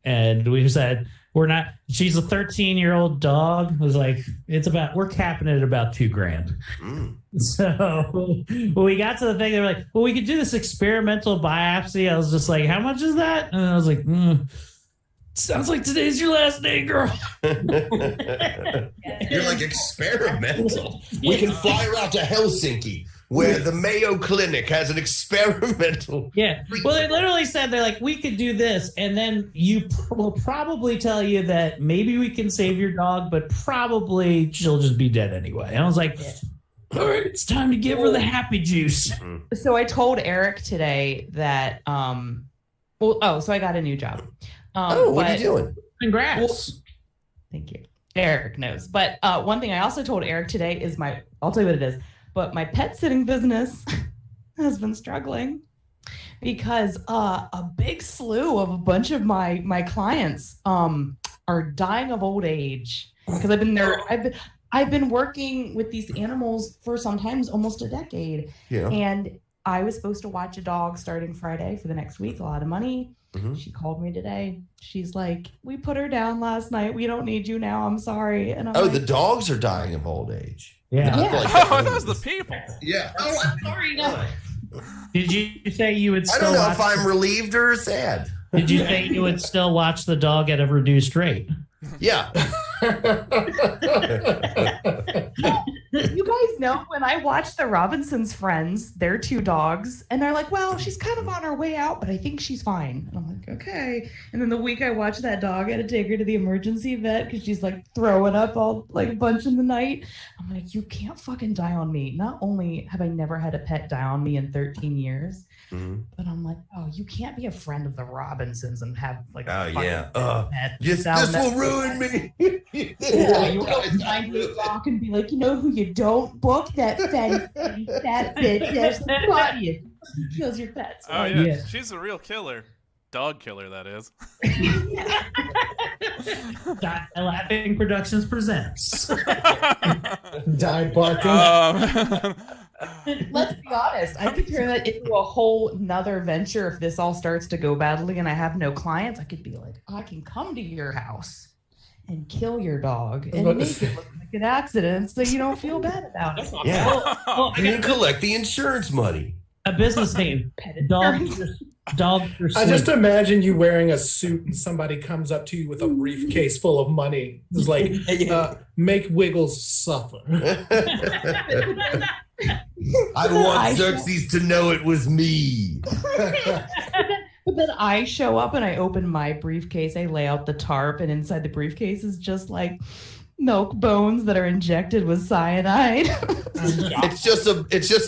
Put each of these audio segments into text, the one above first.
and we said we're not. She's a 13-year-old dog. It was like we're capping it at about $2,000. So when we got to the thing, they were like, well, we could do this experimental biopsy. I was just like, how much is that? And I was like, sounds like today's your last day, girl. You're like experimental. We can fly her out to Helsinki, where the Mayo Clinic has an experimental. Yeah. Well, they literally said, they're like, we could do this, and then we'll probably tell you that maybe we can save your dog, but probably she'll just be dead anyway. And I was like, all right, it's time to give her the happy juice. So I told Eric today that, so I got a new job. What are you doing? Congrats. Thank you. Eric knows. But one thing I also told Eric today is I'll tell you what it is, but my pet sitting business has been struggling because a big slew of a bunch of my clients are dying of old age because I've been working with these animals for sometimes almost a decade. Yeah. And I was supposed to watch a dog starting Friday for the next week, a lot of money. Mm-hmm. She called me today. She's like, we put her down last night. We don't need you now. I'm sorry. And I'm like, the dogs are dying of old age. Yeah. That was the people. Yeah. Oh, I'm sorry. No. Did you say you would still I don't know if I'm relieved or sad. Did you say you would still watch the dog at a reduced rate? Yeah. You guys know when I watch the Robinsons' friends, their two dogs, and they're like, well, she's kind of on her way out, but I think she's fine. And I'm like, okay. And then the week I watch that dog, I had to take her to the emergency vet because she's like throwing up all like a bunch in the night. I'm like, you can't fucking die on me. Not only have I never had a pet die on me in 13 years, but I'm like, oh, you can't be a friend of the Robinsons and have like pet. This will ruin me. Yeah, you go to 98 Rock and be like, you know who you don't book? That fat bitch. That's the body. She kills your pets. Oh, yeah. She's a real killer. Dog killer, that is. Laughing Productions presents. Die barking. Let's be honest. I could turn that into a whole nother venture if this all starts to go badly and I have no clients. I could be like, I can come to your house and kill your dog and make it look like an accident so you don't feel bad about it. Yeah. Well, you can collect the insurance money. A business name. Dog for I just imagine you wearing a suit and somebody comes up to you with a briefcase full of money. It's like, make Wiggles suffer. I want Xerxes to know it was me. But then I show up and I open my briefcase. I lay out the tarp, and inside the briefcase is just like milk bones that are injected with cyanide. It's just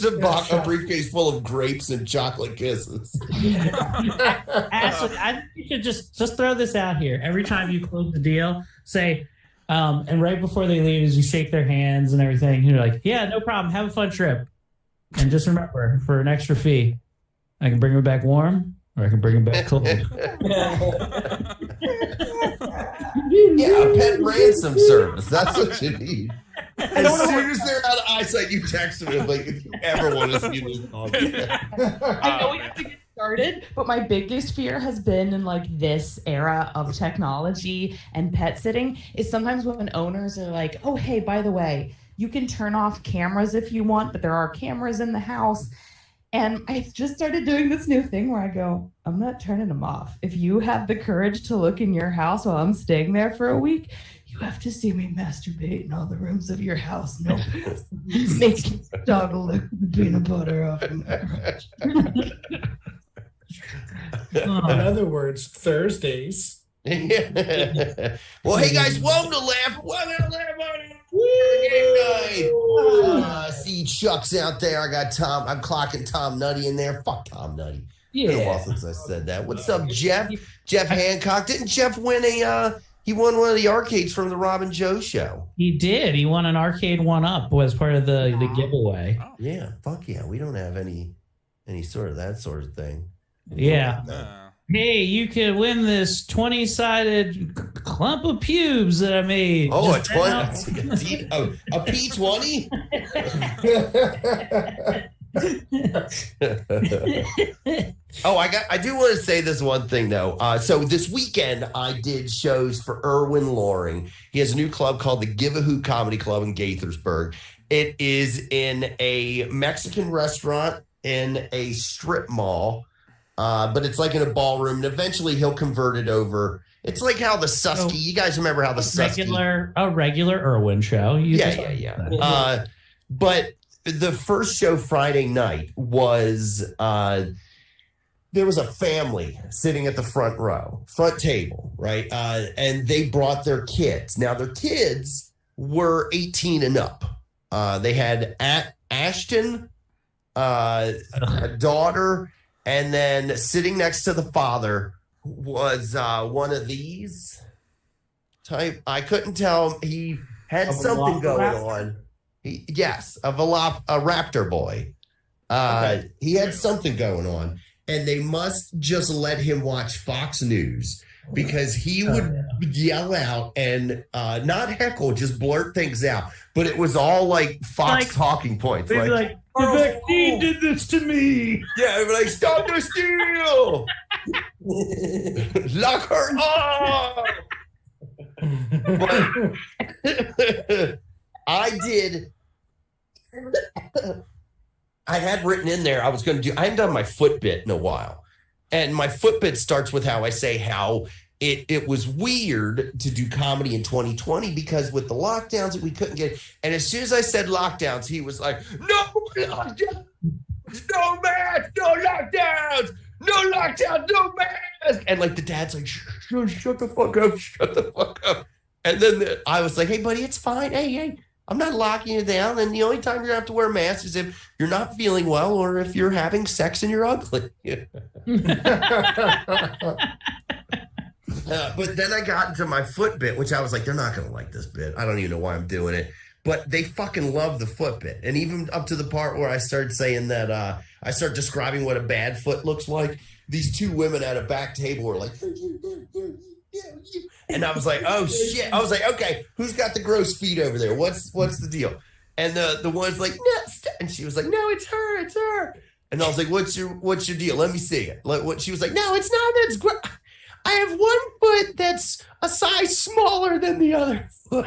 a briefcase full of grapes and chocolate kisses. Ashley, I think you should just throw this out here. Every time you close the deal, say, and right before they leave, as you shake their hands and everything, you're like, yeah, no problem. Have a fun trip. And just remember, for an extra fee, I can bring her back warm, or I can bring her back cold. Yeah, a pet ransom service. That's what you need. As soon as they're out of eyesight, you text them like, if you ever want to see this dog. I know we have to get started, but my biggest fear has been in like this era of technology and pet sitting is sometimes when owners are like, oh, hey, by the way, you can turn off cameras if you want, but there are cameras in the house. And I just started doing this new thing where I go, I'm not turning them off. If you have the courage to look in your house while I'm staying there for a week, you have to see me masturbate in all the rooms of your house. No, making the dog lick the peanut butter off of my crotch. In other words, Thursdays. Well, hey guys, welcome to Laugh. Welcome to Laugh Game Night. See Chuck's out there. I got Tom. I'm clocking Tom Nutty in there. Fuck Tom Nutty. Yeah. Been a while since I said that. What's up, Jeff? Jeff Hancock. Didn't Jeff win he won one of the arcades from the Robin Joe show? He did. He won an arcade 1-up as part of the giveaway. Oh. Yeah, fuck yeah. We don't have any sort of that sort of thing. Yeah. Hey, you could win this 20-sided clump of pubes that I made. Oh, a P20? Oh, I do want to say this one thing though. So this weekend I did shows for Erwin Loring. He has a new club called the Give a Hoot Comedy Club in Gaithersburg. It is in a Mexican restaurant in a strip mall, but it's like in a ballroom. And eventually he'll convert it over. It's like how the Susky. You guys remember how the Susky? A regular Erwin show. Yeah. But the first show Friday night was there was a family sitting at the front table, right? And they brought their kids. Now their kids were 18 and up. They had Ashton, a daughter, and then sitting next to the father was one of these type. I couldn't tell. He had something going on. A raptor boy. Okay. He had something going on, and they must just let him watch Fox News because he would yell out and not heckle, just blurt things out. But it was all like Fox talking points. The vaccine did this to me. Yeah, they were like, stop the steal. Lock her up. But I had written in there, I hadn't done my Fitbit in a while. And my Fitbit starts with how I say how it was weird to do comedy in 2020 because with the lockdowns that we couldn't get. And as soon as I said lockdowns, he was like, no lockdowns, no masks, no lockdowns, no lockdowns, no masks. And like the dad's like, shut the fuck up, shut the fuck up. And then I was like, hey, buddy, it's fine. Hey, I'm not locking you down. And the only time you're going to have to wear a mask is if you're not feeling well or if you're having sex and you're ugly. But then I got into my Fitbit, which I was like, they're not going to like this bit. I don't even know why I'm doing it. But they fucking love the Fitbit. And even up to the part where I started saying that I started describing what a bad foot looks like. These two women at a back table were like, and I was like, oh shit. I was like, okay, who's got the gross feet over there? What's the deal? And the one's like, no, and she was like, no, it's her. And I was like, what's your deal? Let me see it. She was like, no, it's not. It's great. I have one foot that's a size smaller than the other foot.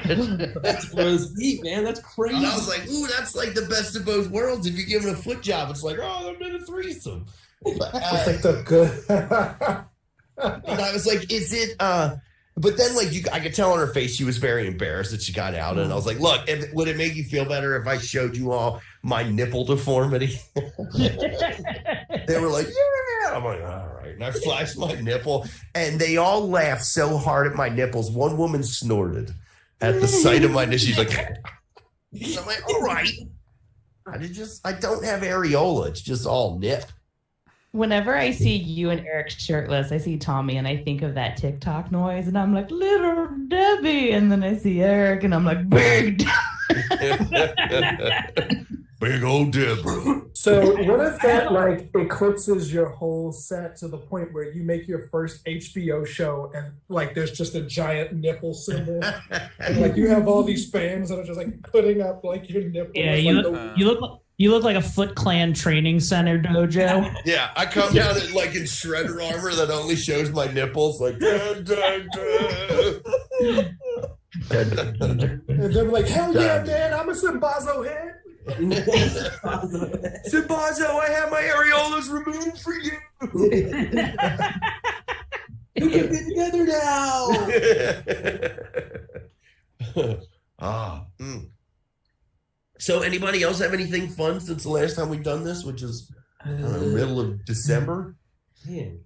That's gross feet, man. That's crazy. And I was like, ooh, that's like the best of both worlds. If you give him a foot job, it's like, oh, they're in a threesome. It's like the good. And I was like, is it but then I could tell on her face she was very embarrassed that she got out. And I was like, look, would it make you feel better if I showed you all my nipple deformity? They were like, yeah. I'm like, all right. And I flashed my nipple and they all laughed so hard at my nipples. One woman snorted at the sight of my nipples. She's like, so I'm like, all right. I don't have areola. It's just all nip. Whenever I see you and Eric shirtless, I see Tommy and I think of that TikTok noise and I'm like, little Debbie. And then I see Eric and I'm like, big Big old Deborah. So what if that eclipses your whole set to the point where you make your first HBO show and there's just a giant nipple symbol and you have all these fans that are just putting up your nipple. Yeah, you look like a Foot Clan training center dojo. Yeah, I come down in Shredder armor that only shows my nipples dun, dun, dun. And they're like, hell yeah, man, I'm a Simbazo head. Simbazo, I have my areolas removed for you. We can be together now. So anybody else have anything fun since the last time we've done this, which is middle of December?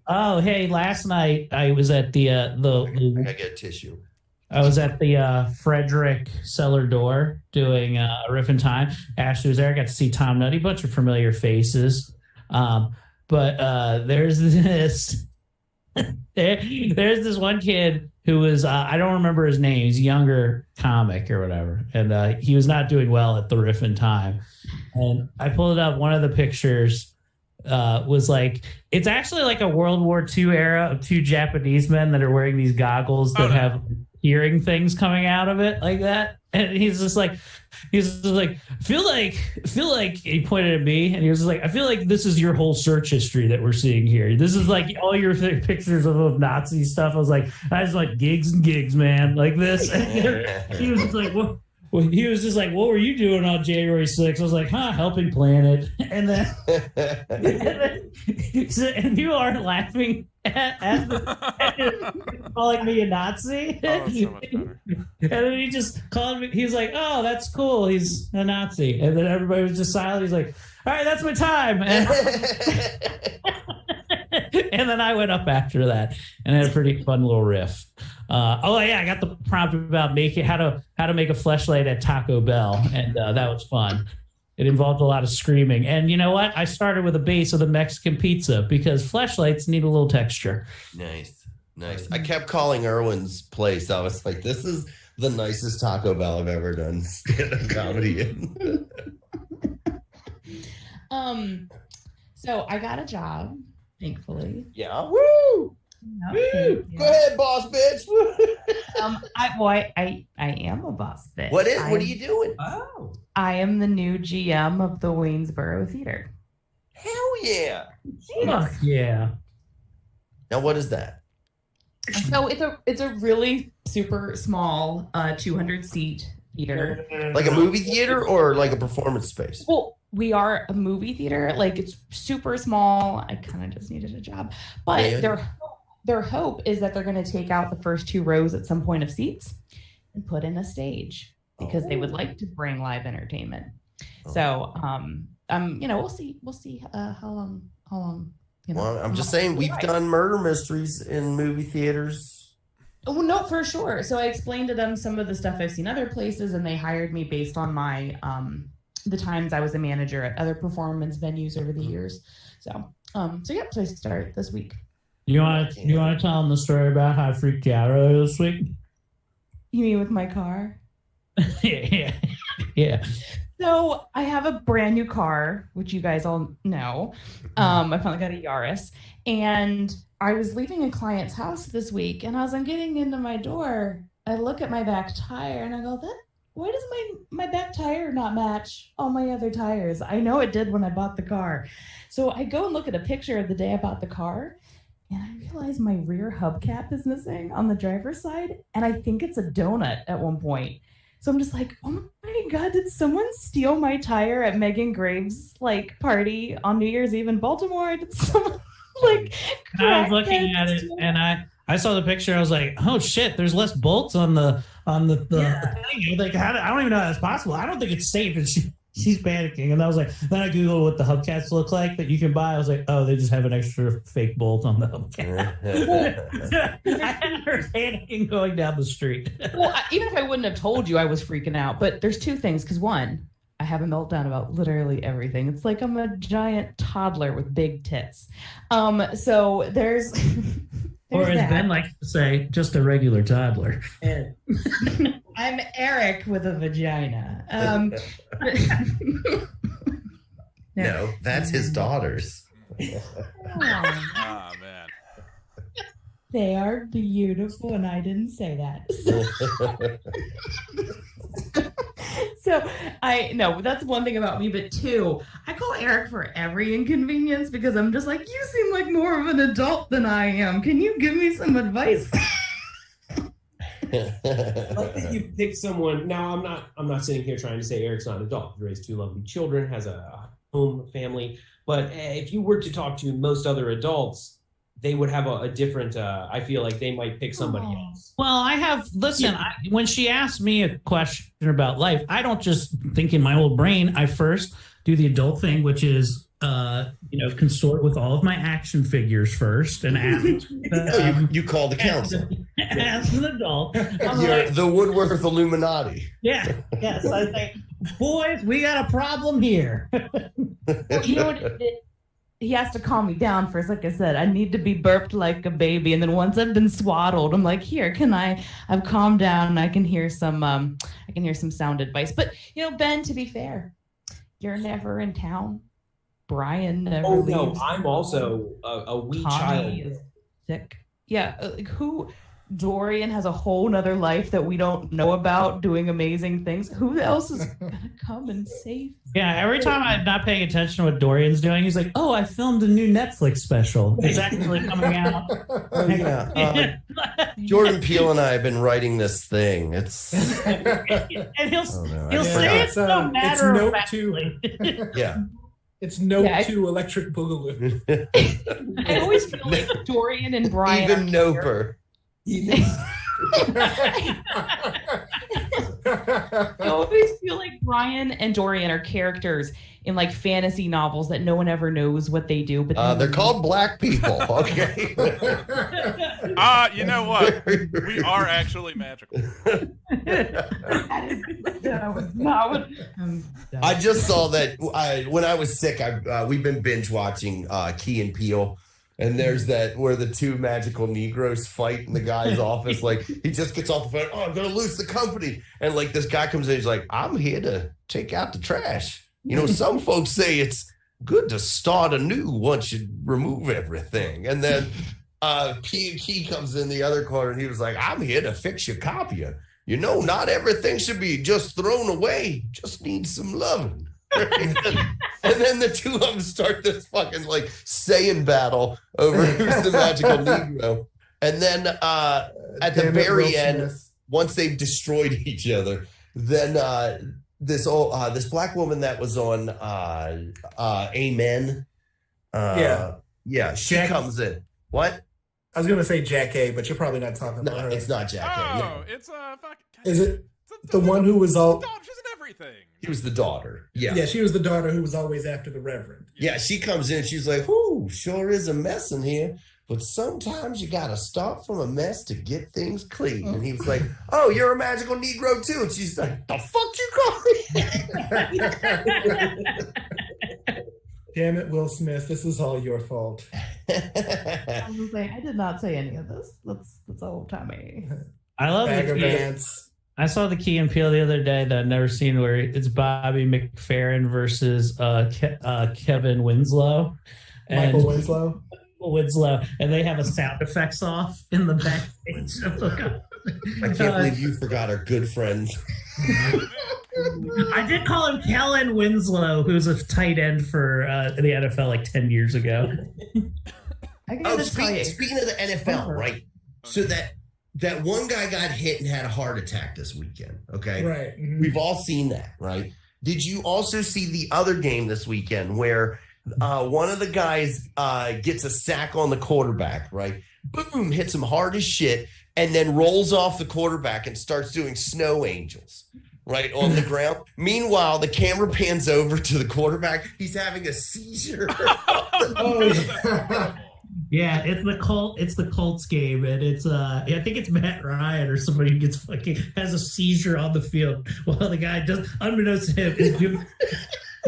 Oh, hey, last night I was at I gotta get a tissue. I was at the Frederick Cellar Door doing a riff in time. Ashley was there. I got to see Tom Nutty, bunch of familiar faces. But there's this there's this one kid who was I don't remember his name. He's a younger comic or whatever, and he was not doing well at the riff in time. And I pulled it up. One of the pictures was it's actually like a World War II era of two Japanese men that are wearing these goggles that have hearing things coming out of it like that. And he's just like, feel like he pointed at me and he was just like, I feel like this is your whole search history that we're seeing here. This is like all your pictures of Nazi stuff. I was like, I was like gigs and gigs, man, like this. And he was just like, what? Well, he was just like, what were you doing on January 6th? I was like, helping plan it. And then, and people aren't laughing at calling me a Nazi. Oh, that's so much better. And then he just called me. He was like, oh, that's cool. He's a Nazi. And then everybody was just silent. He's like, all right, that's my time. And then I went up after that and had a pretty fun little riff. I got the prompt about how to make a fleshlight at Taco Bell, and that was fun. It involved a lot of screaming. And you know what? I started with a base of the Mexican pizza because fleshlights need a little texture. Nice. I kept calling Erwin's place. I was like, this is the nicest Taco Bell I've ever done stand-up comedy in. So I got a job, thankfully. Yeah. Woo! No, Woo! Go ahead, boss bitch. I am a boss bitch. What are you doing? Oh. I am the new GM of the Waynesboro Theater. Hell yeah. Fuck yeah. Now what is that? So it's a really super small 200-seat theater. Like a movie theater or like a performance space? Well, we are a movie theater. Like, it's super small. I kind of just needed a job. But their hope is that they're going to take out the first 2 rows at some point of seats and put in a stage because they would like to bring live entertainment. So, we'll see how long. Well, I'm just saying we've done murder mysteries in movie theaters. Oh, no, for sure. So I explained to them some of the stuff I've seen other places, and they hired me based on my the times I was a manager at other performance venues over the years. So I start this week. You want to tell them the story about how I freaked you out earlier this week? You mean with my car? Yeah. So I have a brand new car, which you guys all know. I finally got a Yaris, and I was leaving a client's house this week, and as I'm getting into my door, I look at my back tire, and I go, why does my back tire not match all my other tires? I know it did when I bought the car. So I go and look at a picture of the day I bought the car, and I realize my rear hubcap is missing on the driver's side, and I think it's a donut at one point. So I'm just like, oh my God, did someone steal my tire at Megan Graves' party on New Year's Eve in Baltimore? Did someone I was looking at it and I saw the picture. I was like, oh shit, there's less bolts on the thing. Like, I don't even know how that's possible. I don't think it's safe. And she's panicking. And I was like, then I Googled what the hubcaps look like that you can buy. I was like, oh, they just have an extra fake bolt on the hubcap. I had her panicking going down the street. Well, even if I wouldn't have told you, I was freaking out. But there's 2 things. Because one, I have a meltdown about literally everything. It's like I'm a giant toddler with big tits. So there's or as Ben likes to say, just a regular toddler. I'm Eric with a vagina. No, that's his daughters. Ah, man. They are beautiful, and I didn't say that. So that's one thing about me. But 2, I call Eric for every inconvenience because I'm just like, you seem like more of an adult than I am. Can you give me some advice? I like that you pick someone. Now, I'm not sitting here trying to say Eric's not an adult. He raised 2 lovely children, has a home, family. But if you were to talk to most other adults, they would have a different, I feel like they might pick somebody else. Well, when she asked me a question about life, I don't just think in my old brain. I first do the adult thing, which is, consort with all of my action figures first and ask. You call the council. As an adult. You're the Woodworth Illuminati. Yeah. Yes. I think, boys, we got a problem here. Well, you know what? He has to calm me down first. Like I said, I need to be burped like a baby, and then once I've been swaddled, I'm like, here, I've calmed down and I can hear some sound advice. But Ben, to be fair, you're never in town. Brian never leaves. No, I'm also a wee Tommy child. is sick. Yeah, who Dorian has a whole nother life that we don't know about, doing amazing things. Who else is gonna come and save? Yeah, every time I'm not paying attention to what Dorian's doing, he's like, "Oh, I filmed a new Netflix special. It's actually coming out." Oh, yeah. Jordan Peele and I have been writing this thing. It's And he'll I say it no matter Note of 2. yeah. It's Note 2 Electric Boogaloo. I always feel like Dorian and Brian. Even Noper. I always feel like Brian and Dorian are characters in like fantasy novels that no one ever knows what they do. But They're called black people. Okay. You know what? We are actually magical. That was not what. I just saw that when I was sick. We've been binge watching Key and Peele. And there's that where the two magical Negroes fight in the guy's office. Like, he just gets off the phone. Oh, I'm going to lose the company. And like this guy comes in. He's like, I'm here to take out the trash. You know, some folks say it's good to start anew once you remove everything. And then Key comes in the other corner. And he was like, I'm here to fix your copier. You know, not everything should be just thrown away. Just needs some loving. And then the two of them start this fucking like saying battle over who's the magical Negro. And then at the very end, once they've destroyed each other, then this black woman that was on Amen, she comes in. What? I was gonna say Jack A, but you're probably not talking about her. It's not Jack A. No. It's fucking. Is it the one who was all? She's in everything. He was the daughter. Yeah, she was the daughter who was always after the Reverend. Yeah, she comes in. She's like, "Whoo, sure is a mess in here, but sometimes you gotta start from a mess to get things clean." And he was like, "Oh, you're a magical Negro too." And she's like, "The fuck you call me?" Damn it, Will Smith! This is all your fault. I was gonna say, I did not say any of this. That's all Tommy. I love Bag of Ants. I saw the Key and Peele the other day that I've never seen, where it's Bobby McFerrin versus Kevin Winslow. Michael Winslow. Winslow, and they have a sound effects off in the back. I can't believe you forgot our good friends. I did call him Kellen Winslow, who's a tight end for the NFL like 10 years ago. Speaking of the NFL, right? So that one guy got hit and had a heart attack this weekend, okay? Right. Mm-hmm. We've all seen that, right? Did you also see the other game this weekend where one of the guys gets a sack on the quarterback, right? Boom, hits him hard as shit, and then rolls off the quarterback and starts doing snow angels, right, on the ground. Meanwhile, the camera pans over to the quarterback. He's having a seizure. Yeah, it's the Colts game, and it's I think it's Matt Ryan or somebody who gets has a seizure on the field while the guy just, unbeknownst to him, is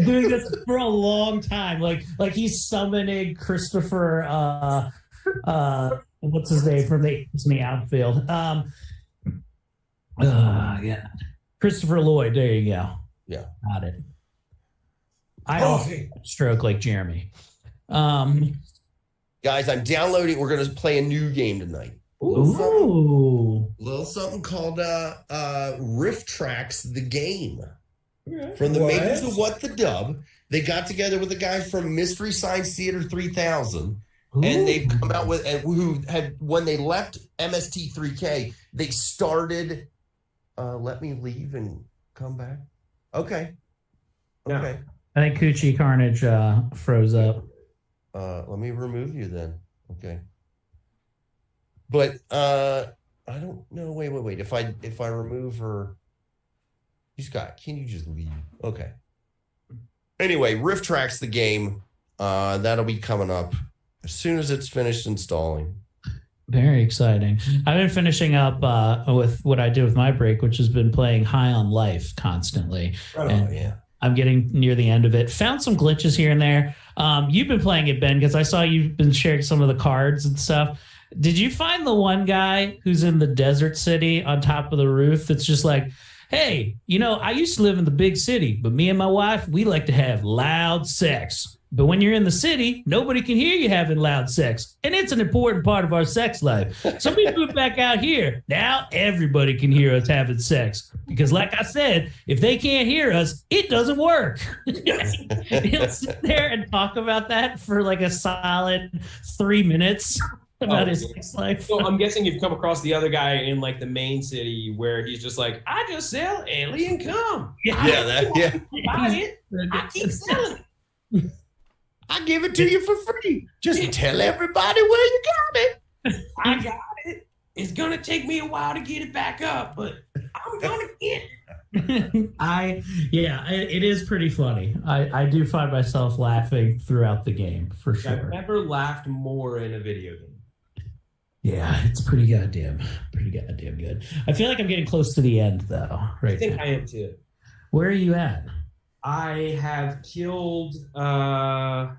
doing this for a long time. Like he's summoning Christopher what's his name from the outfield. Yeah. Christopher Lloyd, there you go. Yeah. Got it. I also stroke like Jeremy. Guys, I'm downloading. We're going to play a new game tonight. Ooh. Little something called Riff Tracks the Game. From the makers of What the Dub. They got together with the guys from Mystery Science Theater 3000. Ooh. And they've come out with, who had, when they left MST3K, they started, Let Me Leave and Come Back. Okay. I think Coochie Carnage froze up. Let me remove you then. Okay. But I don't know. Wait. If I remove her, can you just leave? Okay. Anyway, Riff Tracks the Game. That'll be coming up as soon as it's finished installing. Very exciting. I've been finishing up with what I do with my break, which has been playing High on Life constantly. Yeah. I'm getting near the end of it. Found some glitches here and there. You've been playing it, Ben, because I saw you've been sharing some of the cards and stuff. Did you find the one guy who's in the desert city on top of the roof that's just like, hey, I used to live in the big city, but me and my wife, we like to have loud sex. But when you're in the city, nobody can hear you having loud sex. And it's an important part of our sex life. So we move back out here. Now everybody can hear us having sex. Because like I said, if they can't hear us, it doesn't work. He'll sit there and talk about that for like a solid 3 minutes about his sex life. So I'm guessing you've come across the other guy in like the main city where he's just like, I just sell alien cum. I keep selling it. I give it to you for free. Just tell everybody where you got it. I got it. It's gonna take me a while to get it back up, but I'm gonna get it. It is pretty funny. I do find myself laughing throughout the game for sure. I've never laughed more in a video game. Yeah, it's pretty goddamn good. I feel like I'm getting close to the end though. Right. I think I am too. Where are you at? I have killed. Are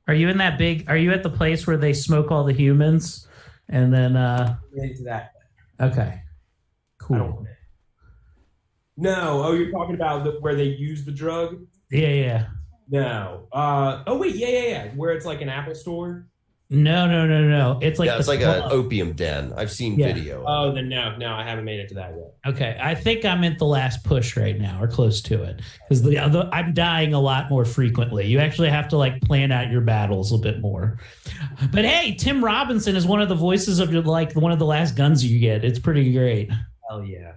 you in that big? Are you at the place where they smoke all the humans, and then? Into that. Okay. Cool. No. Oh, you're talking about where they use the drug? Yeah. No. Oh wait. Yeah. Where it's like an Apple store. No. It's like it's like an opium den. I've seen video. Oh, then no, I haven't made it to that yet. Okay, I think I'm at the last push right now, or close to it, because I'm dying a lot more frequently. You actually have to like plan out your battles a bit more. But hey, Tim Robinson is one of the voices of like one of the last guns you get. It's pretty great. Hell yeah.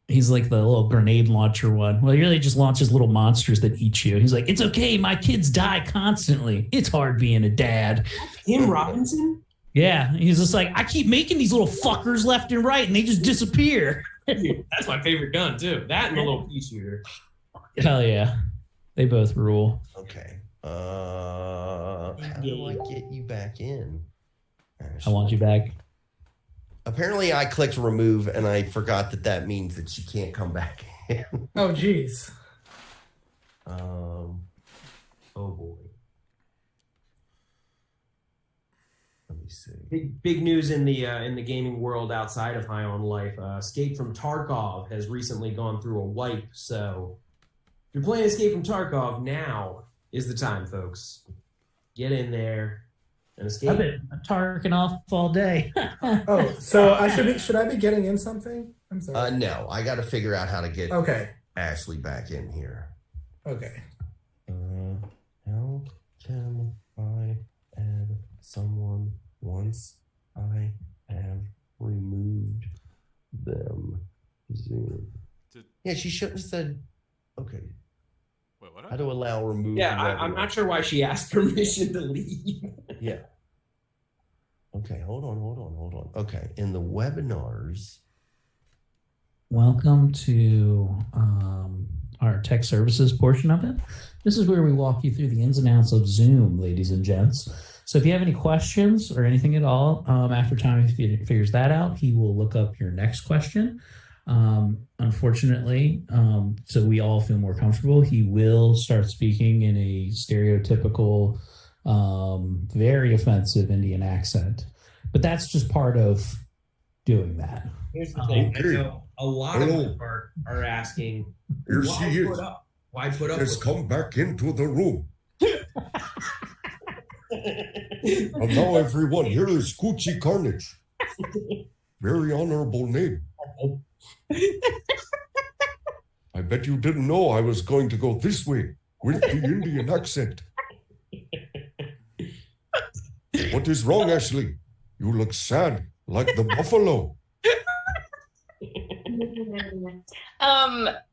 He's like the little grenade launcher one. Well, he really just launches little monsters that eat you. He's like, it's okay. My kids die constantly. It's hard being a dad. Tim Robinson? Yeah. He's just like, I keep making these little fuckers left and right, and they just disappear. That's my favorite gun, too. That and the little pea shooter. Hell yeah. They both rule. Okay. How do I get you back in? I want you back. Apparently, I clicked remove, and I forgot that means that she can't come back in. Oh, geez. Oh boy. Let me see. Big news in the gaming world outside of High on Life. Escape from Tarkov has recently gone through a wipe. So, if you're playing Escape from Tarkov, now is the time, folks. Get in there. I've been tarking off all day. Oh, so should I be getting in something? I'm sorry. No, I got to figure out how to get Okay. Ashley back in here. Okay. How can I add someone once I have removed them? Zoom. Yeah, she shouldn't have said. Okay. Wait, what? How to allow remove? Yeah, I'm not sure why she asked permission to leave. Yeah. Okay, hold on. Okay, in the webinars. Welcome to our tech services portion of it. This is where we walk you through the ins and outs of Zoom, ladies and gents. So if you have any questions or anything at all, after Tommy figures that out, he will look up your next question. Unfortunately, so we all feel more comfortable, he will start speaking in a stereotypical, very offensive Indian accent. But that's just part of doing that. Here's the thing. I know a lot of them are asking, Here she is. Why put up Has with come back into the room. And now everyone, here is Coochie Carnage. Very honorable name. I bet you didn't know I was going to go this way with the Indian accent. What is wrong, Ashley? You look sad, like the buffalo.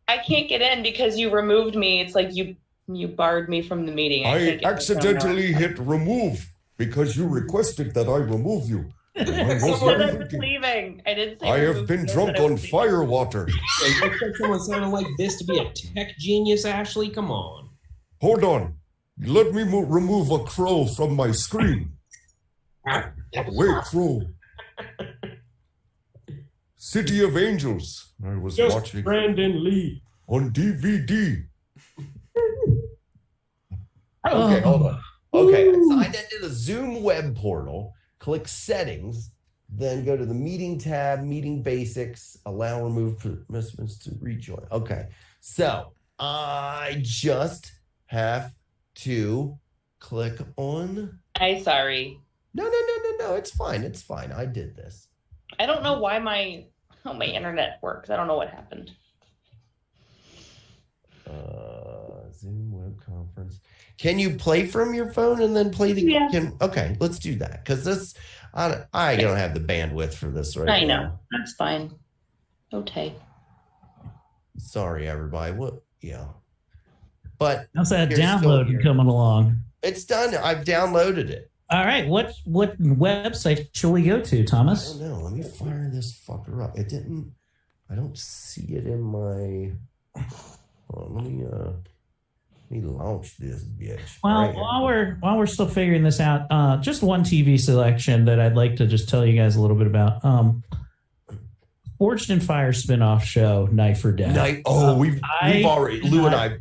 I can't get in because you removed me. It's like you barred me from the meeting. I accidentally hit remove because you requested that I remove you. Someone was leaving. I didn't say I have been drunk on fire water. You expect someone sounding like this to be a tech genius, Ashley? Come on. Hold on. Let me remove a crow from my screen. Wait, crow. City Angels. I was Just watching Brandon Lee on DVD. Okay, hold on. Okay, so I did the Zoom web portal. Click settings, then go to the meeting tab, meeting basics, allow remove participants to rejoin. Okay, so I just have to click on. Sorry. No. It's fine. It's fine. I did this. I don't know why my internet works. I don't know what happened. Zoom web conference. Can you play from your phone and then play the? Yeah. Okay, let's do that because this. I don't have the bandwidth for this right now. I know. That's fine. Okay. Sorry, everybody. What? Yeah. But how's that you're still download here. coming along? It's done. I've downloaded it. All right. What website shall we go to, I Thomas? don't know. Let me fire this fucker up. It didn't. I don't see it in my. Let me launch this bitch. Well, while we're still figuring this out, just one TV selection that I'd like to just tell you guys a little bit about. Forged in Fire spinoff show, Knife or Death. We've already Lou and I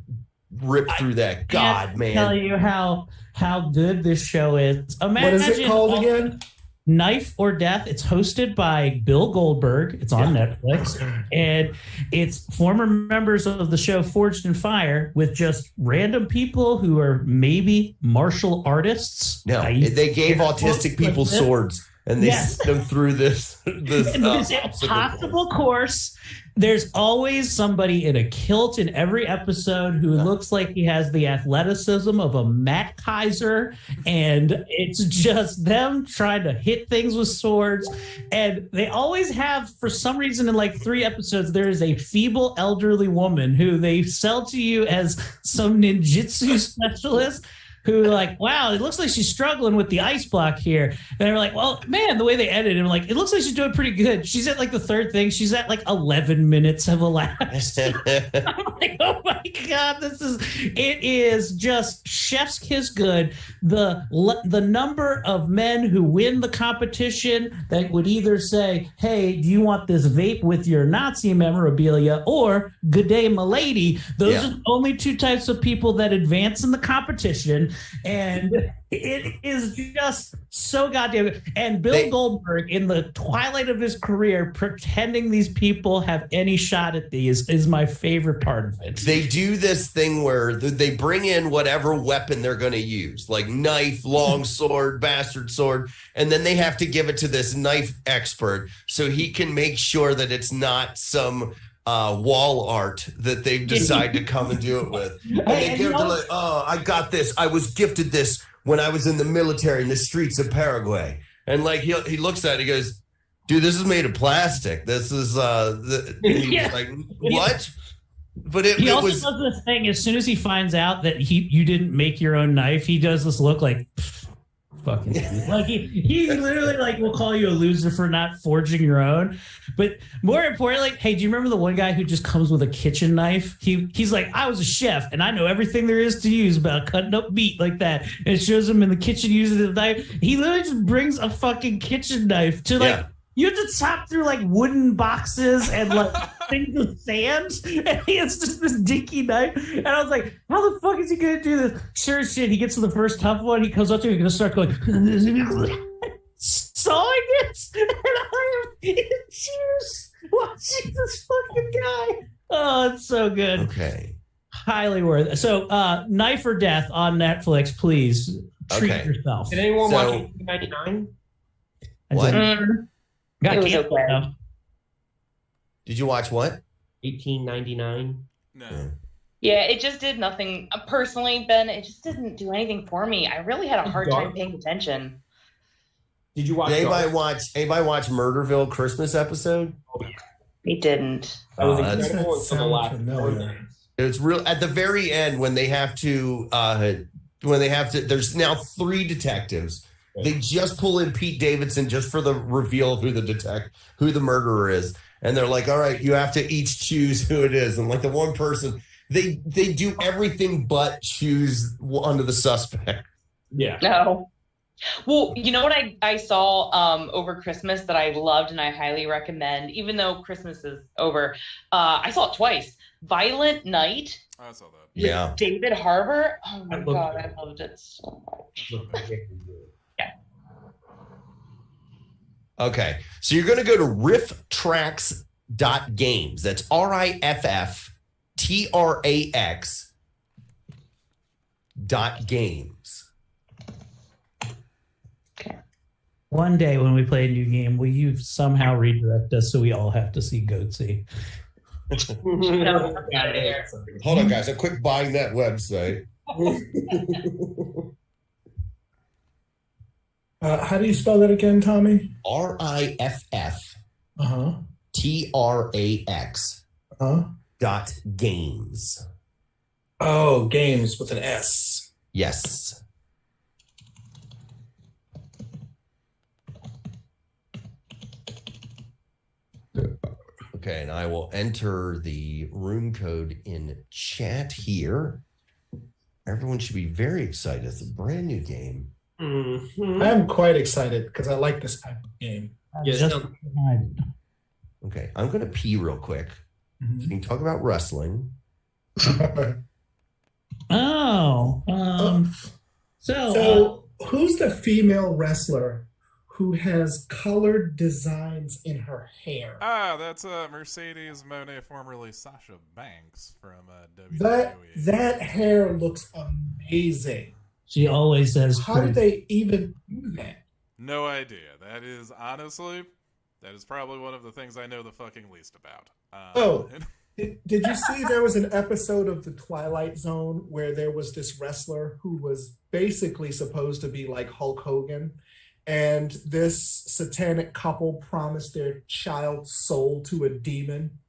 ripped through that. God, man. Tell you how good this show is. What is it called again? Knife or Death. It's hosted by Bill Goldberg. It's on Netflix. And it's former members of the show Forged in Fire with just random people who are maybe martial artists. No, they gave autistic people swords and they sent them through this impossible course. There's always somebody in a kilt in every episode who looks like he has the athleticism of a Matt Kaiser, and it's just them trying to hit things with swords. And they always have, for some reason, in like 3 episodes, there is a feeble elderly woman who they sell to you as some ninjutsu specialist. Who like, wow, it looks like she's struggling with the ice block here. And they're like, well, man, the way they edited him, like, it looks like she's doing pretty good. She's at like the 3rd thing. She's at like 11 minutes have elapsed. I'm like, oh my God, it is just chef's kiss good. The number of men who win the competition that would either say, hey, do you want this vape with your Nazi memorabilia or good day, m'lady? Those are the only 2 types of people that advance in the competition. And it is just so goddamn good. And Bill Goldberg, in the twilight of his career, pretending these people have any shot at these is my favorite part of it. They do this thing where they bring in whatever weapon they're going to use, like knife, long sword, bastard sword, and then they have to give it to this knife expert so he can make sure that it's not some wall art that they've decided to come and do it with. And they give it to like, oh, I got this. I was gifted this when I was in the military in the streets of Paraguay. And like he looks at it, he goes, dude, this is made of plastic. This is like, what? But he also was does this thing as soon as he finds out that you didn't make your own knife, he does this look like fucking like he literally like will call you a loser for not forging your own. But more importantly, hey, do you remember the one guy who just comes with a kitchen knife? He's like, I was a chef and I know everything there is to use about cutting up meat like that. And it shows him in the kitchen using the knife. He literally just brings a fucking kitchen knife to like you have to chop through like wooden boxes and like things of sand, and he has just this dinky knife. And I was like, how the fuck is he gonna do this? Sure as shit, he gets to the first tough one, he comes up to me, he's gonna start going sawing it, and I am in tears watching this fucking guy. Oh, it's so good. okay. Highly worth it. So Knife or Death on Netflix, please treat yourself. Did anyone watch 1899? What? Got It was canceled, okay. though. Did you watch what? 1899. No. Yeah, it just did nothing. Personally, Ben, it just didn't do anything for me. I really had a hard time paying attention. Did you watch? Anybody watch Murderville Christmas episode? It didn't. That was Oh, that's- incredible. that Until the last sounds familiar. It's real at the very end when they have to there's now 3 detectives. They just pull in Pete Davidson just for the reveal of who the murderer is. And they're like, all right, you have to each choose who it is. And like the one person, they do everything but choose one of the suspects. Yeah. No. Well, you know what I saw over Christmas that I loved and I highly recommend, even though Christmas is over. I saw it twice. Violent Night. I saw that. Yeah. David Harbour. Oh my I loved God, it. I loved it so much. Okay. So you're going to go to rifftrax.games. That's RIFFTRAX games. One day when we play a new game, will you somehow redirect us so we all have to see Goatsy? Hold on, guys. I quit buying that website. How do you spell that again, Tommy? RIFF Uh-huh. TRAX .games. Oh, games with an S. Yes. Okay, and I will enter the room code in chat here. Everyone should be very excited. It's a brand new game. I'm quite excited because I like this type of game. Okay, I'm going to pee real quick. So we can talk about wrestling. So who's the female wrestler who has colored designs in her hair? That's Mercedes Moné, formerly Sasha Banks from WWE. That hair looks amazing. She always says, how did they even do that? No idea. That is probably one of the things I know the fucking least about. Did you see there was an episode of The Twilight Zone where there was this wrestler who was basically supposed to be like Hulk Hogan, and this satanic couple promised their child's soul to a demon,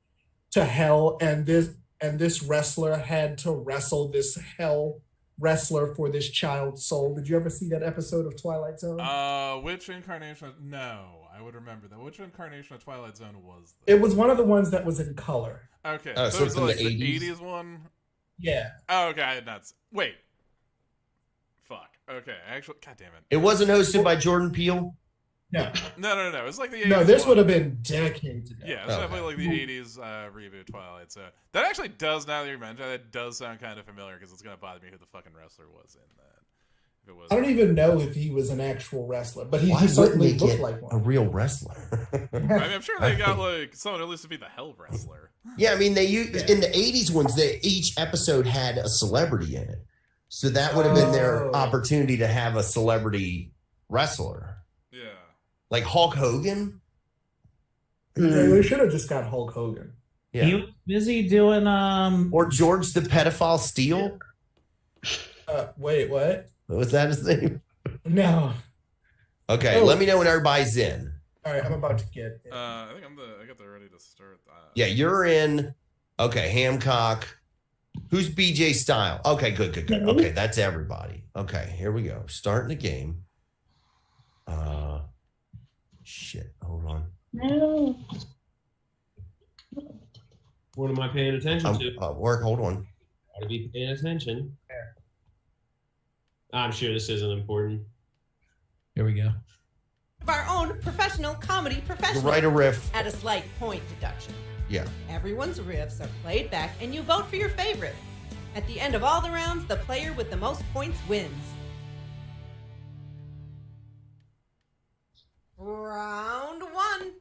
to hell, and this wrestler had to wrestle this hell wrestler for this child's soul. Did you ever see that episode of Twilight Zone? Which incarnation? No, I would remember that. Which incarnation of Twilight Zone was that? It was one of the ones that was in color. Okay, so it was from like the 80s? 80s one? Yeah. Oh, okay, I had not. Wait. Fuck. Okay, actually, god damn it. It wasn't hosted by Jordan Peele? No. No. It was like the 80s. No, this one. would have been decades ago. Yeah, it's definitely like the 80s reboot Twilight Zone. That actually does, now that you mention it, that does sound kind of familiar because it's going to bother me who the fucking wrestler was in that. If it was, I don't even know if he was an actual wrestler, but he Why certainly wouldn't they looked get like one. a real wrestler? I mean, I'm sure they got like someone at least to be the Hell Wrestler. Yeah, I mean, they used in the 80s ones, each episode had a celebrity in it. So that would have been their opportunity to have a celebrity wrestler. Yeah. Like Hulk Hogan? Yeah, they should have just got Hulk Hogan. Yeah. He was busy doing Or George the Pedophile Steele? Wait, what? Was that his name? No. Okay, let me know when everybody's in. All right, I'm about to get in. I think I got that ready to start. Yeah, you're in. Okay, Hancock. Who's BJ Style? Okay, good. Okay, that's everybody. Okay, here we go. Starting the game. Shit. Hold on. No. What am I paying attention to? Hold on. Gotta be paying attention. I'm sure this isn't important. Here we go. Of our own professional comedy professional. You write a riff. At a slight point deduction. Yeah. Everyone's riffs are played back and you vote for your favorite. At the end of all the rounds, the player with the most points wins. Round one.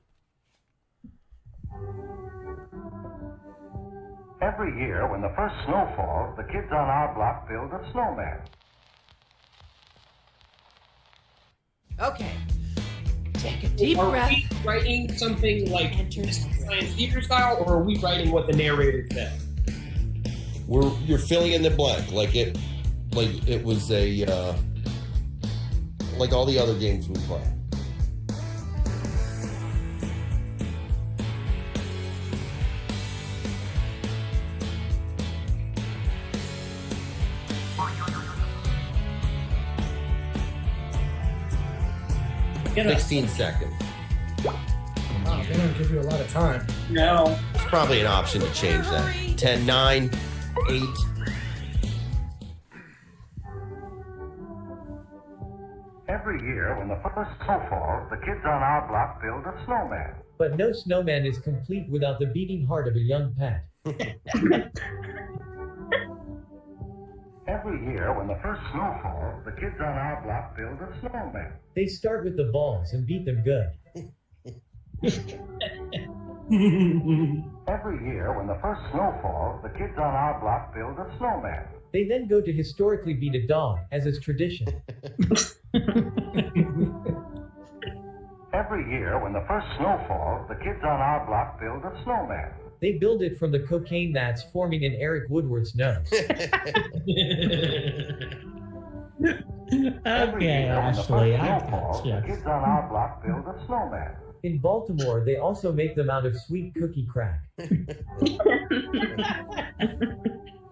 Every year, when the first snow falls, the kids on our block build a snowman. Okay. Take a deep Are breath. we writing something like science theater style, or are we writing what the narrator said? You're filling in the blank like it was a like all the other games we play. Get 16 seconds. Wow, they don't give you a lot of time. No. It's probably an option to change that. 10, 9, 8. Every year, when the first snow falls, the kids on our block build a snowman. But no snowman is complete without the beating heart of a young Pat. Every year, when the first snow falls, the kids on our block build a snowman. They start with the balls and beat them good. Every year, when the first snow falls, the kids on our block build a snowman. They then go to historically beat a dog, as is tradition. Every year, when the first snow falls, the kids on our block build a snowman. They build it from the cocaine that's forming in Eric Woodward's nose. Every Okay, year, when the Ashley, first I snow got falls, you. the kids on our block build a snowman. In Baltimore, they also make them out of sweet cookie crack.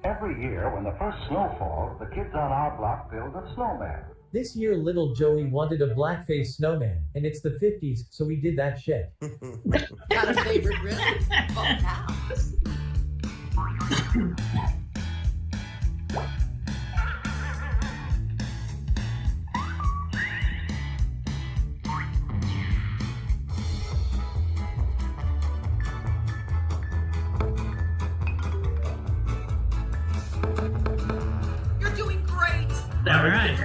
Every year, when the first snow falls, the kids on our block build a snowman. This year, little Joey wanted a blackface snowman, and it's the 50s, so we did that shit. Got a favorite riff? Oh, wow. You're doing great. All right.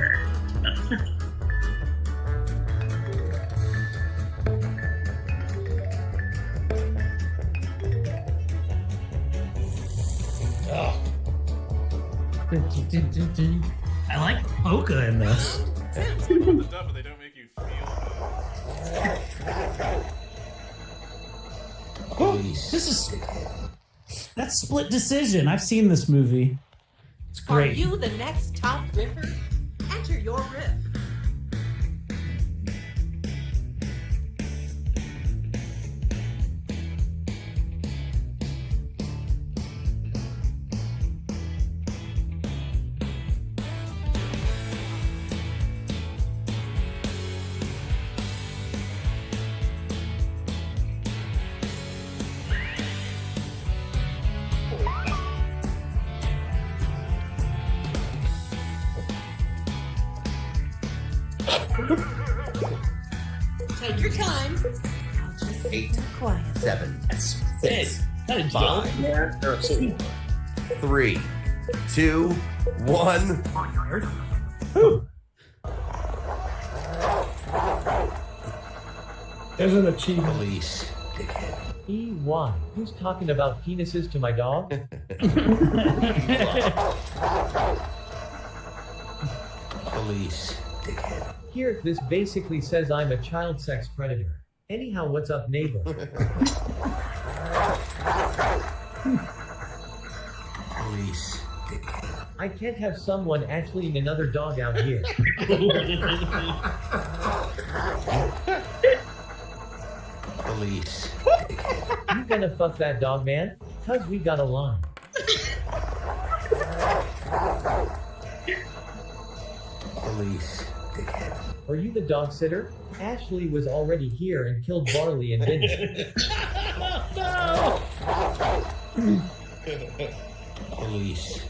I like the polka in this. It's like the dub, but they don't make you feel good. This is that's Split Decision. I've seen this movie. It's Are great. you the next top riffer? Enter your riff. Take your time. I'll just 8, be quiet. 7, Ed, 6, that is 5, yellow. There are so 3, 2, 1. There's an achievement. Police. E.Y. Who's talking about penises to my dog? Police. Here, this basically says I'm a child sex predator. Anyhow, what's up, neighbor? Police. I can't have someone actually another dog out here. Police. You gonna fuck that dog, man? Cause we got a line. Police. Are you the dog sitter? Ashley was already here and killed Barley and Vinny. Police.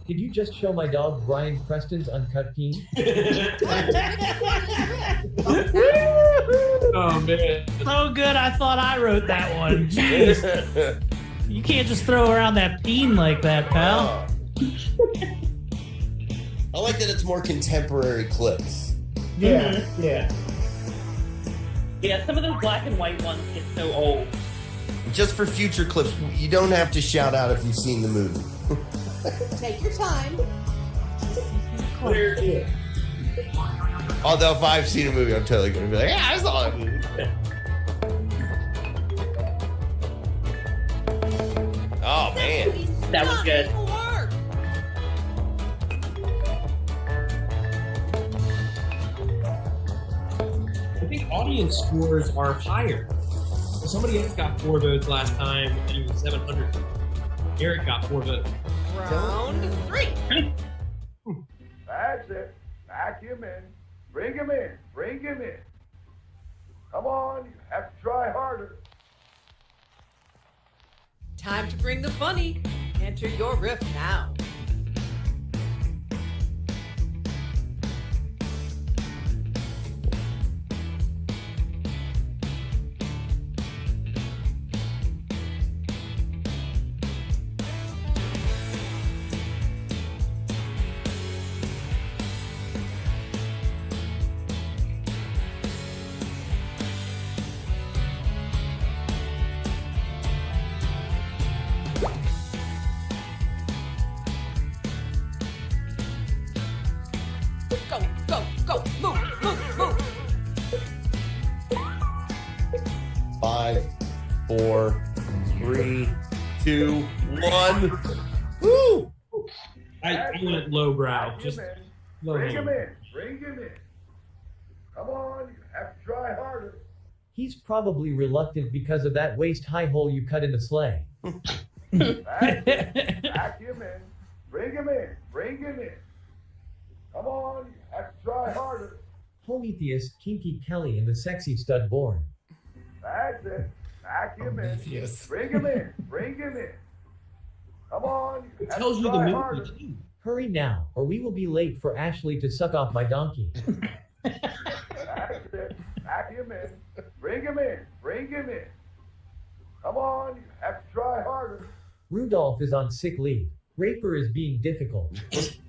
Did you just show my dog Brian Preston's uncut peen? Oh man. So good, I thought I wrote that one. Jeez. You can't just throw around that peen like that, pal. I like that it's more contemporary clips. Yeah, yeah. Yeah, some of those black and white ones get so old. Just for future clips, you don't have to shout out if you've seen the movie. Take your time. Where is? Although if I've seen a movie, I'm totally going to be like, yeah, I saw that movie. Oh, man. That was good. I think audience scores are higher. Somebody else got 4 votes last time, and it was 700. Eric got 4 votes. Round 3. That's it. Back him in. Bring him in. Bring him in. Come on, you have to try harder. Time to bring the funny. Enter your riff now. 4, 3, 2, 1. Woo! I went lowbrow. Just low. Bring him in. Bring him in. Come on, you have to try harder. He's probably reluctant because of that waist-high hole you cut in the sleigh. That's it. Back him in. Bring him in. Bring him in. Come on, you have to try harder. Prometheus, Kinky Kelly, and the sexy stud born. That's it. Back him in. Yes. Bring him in. Bring him in. Come on, you It have tells to you the try movie harder. too. Hurry now, or we will be late for Ashley to suck off my donkey. That's it. Back him in. Bring him in. Bring him in. Come on, you have to try harder. Rudolph is on sick leave. Raper is being difficult.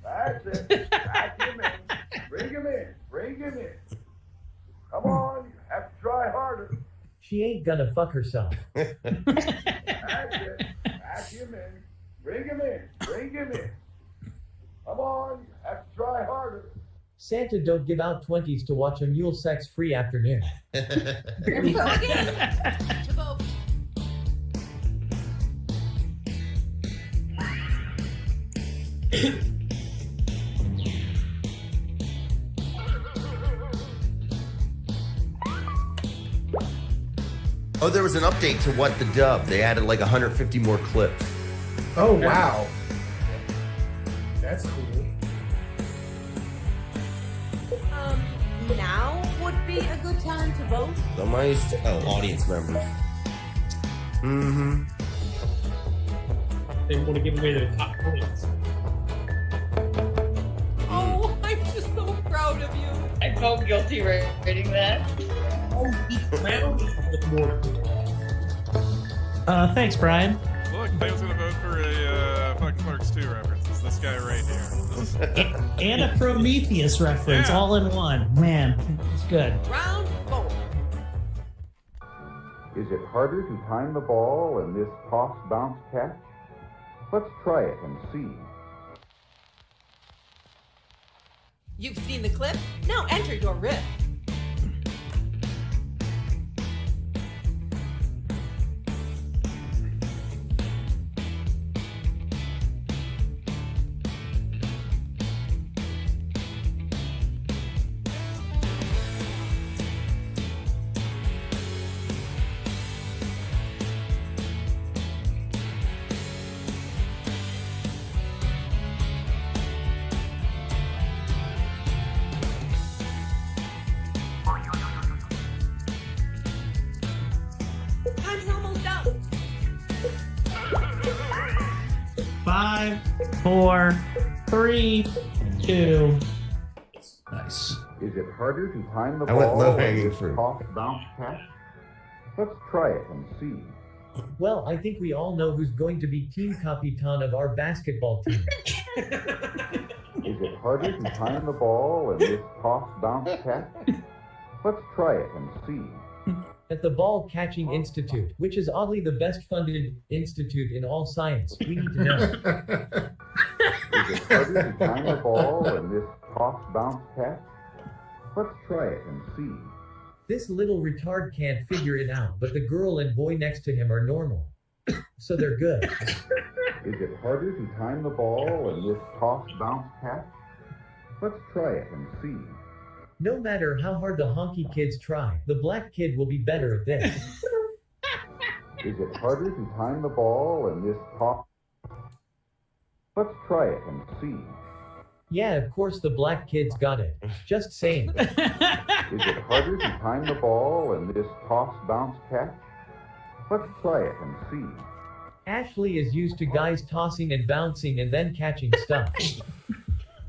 That's it. Back him in. Bring him in. Bring him in. Come on, you have to try harder. She ain't gonna fuck herself. That's it. Back him in. Bring him in. Bring him in. Come on, you have to try harder. Santa don't give out 20s to watch a mule sex-free afternoon. Here we go again. To vote. Oh, there was an update to What the Dub. They added like 150 more clips. Oh, wow. That's cool. Now would be a good time to vote. Audience members. Mm-hmm. They want to give away their top points. Oh, I'm just so proud of you. I felt guilty writing that. Oh, he crowned with more. Thanks, Brian. Look, I was gonna vote for a fucking Clerks 2 reference. It's this guy right here. And a Prometheus reference, Yeah. all in one. Man, it's good. Round 4. Is it harder to time the ball in this toss bounce catch? Let's try it and see. You've seen the clip? Now enter your riff. Time's almost up. 5, 4, 3, 2. Nice. Is it harder to time the I went ball low-hanging in this fruit. toss bounce catch? Let's try it and see. Well, I think we all know who's going to be team capitan of our basketball team. Is it harder to time the ball in this toss bounce catch? Let's try it and see. At the Ball Catching Institute, which is oddly the best funded institute in all science, we need to know. Is it harder to time the ball in this toss bounce catch? Let's try it and see. This little retard can't figure it out, but the girl and boy next to him are normal. So they're good. Is it harder to time the ball in this toss bounce catch? Let's try it and see. No matter how hard the honky kids try, the black kid will be better at this. Is it harder to time the ball in this toss? Let's try it and see. Yeah, of course the black kid's got it. Just saying. Is it harder to time the ball in this toss bounce catch? Let's try it and see. Ashley is used to guys tossing and bouncing and then catching stuff.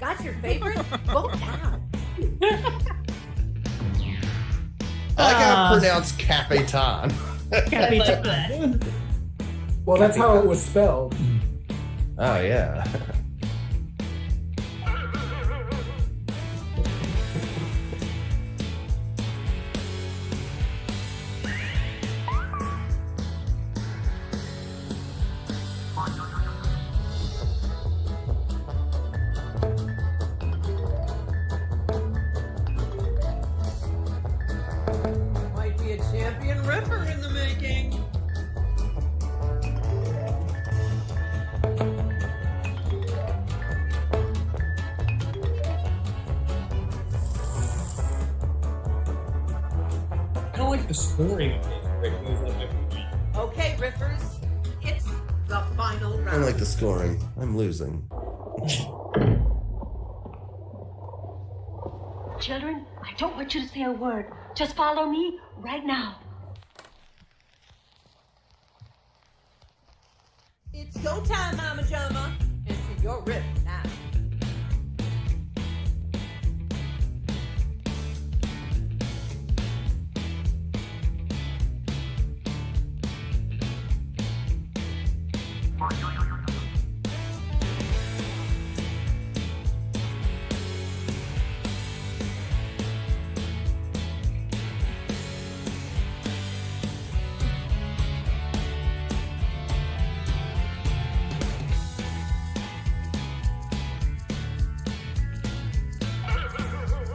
Got your favorite? Vote now. I like how it's pronounced Capitan. Capitan. Well, that's how it was spelled. Oh, yeah. Might be a champion riffer in the making. scoring where it goes up every round. Okay, Riffers, it's the final I round. don't like the scoring. I'm losing. Children, I don't want you to say a word. Just follow me right now. It's go time, Mama Jama. Enter your riff now.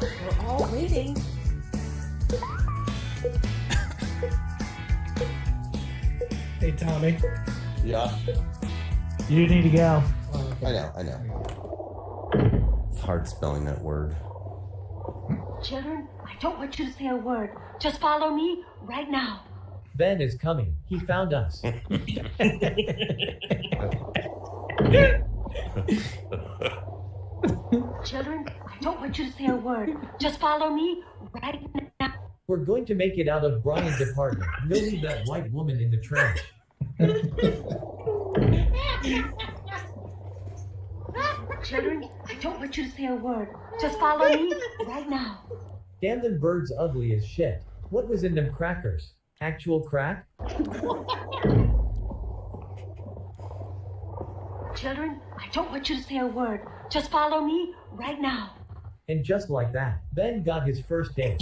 We're all waiting. Hey, Tommy. Yeah. You need to go. I know. It's hard spelling that word. Children, I don't want you to say a word. Just follow me right now. Ben is coming. He found us. Children, I don't want you to say a word. Just follow me right now. We're going to make it out of Brian's apartment. No leave that white woman in the trash. Children, I don't want you to say a word. Just follow me right now. Damn them birds ugly as shit. What was in them crackers? Actual crack? Children, I don't want you to say a word. Just follow me right now. And just like that, Ben got his first date.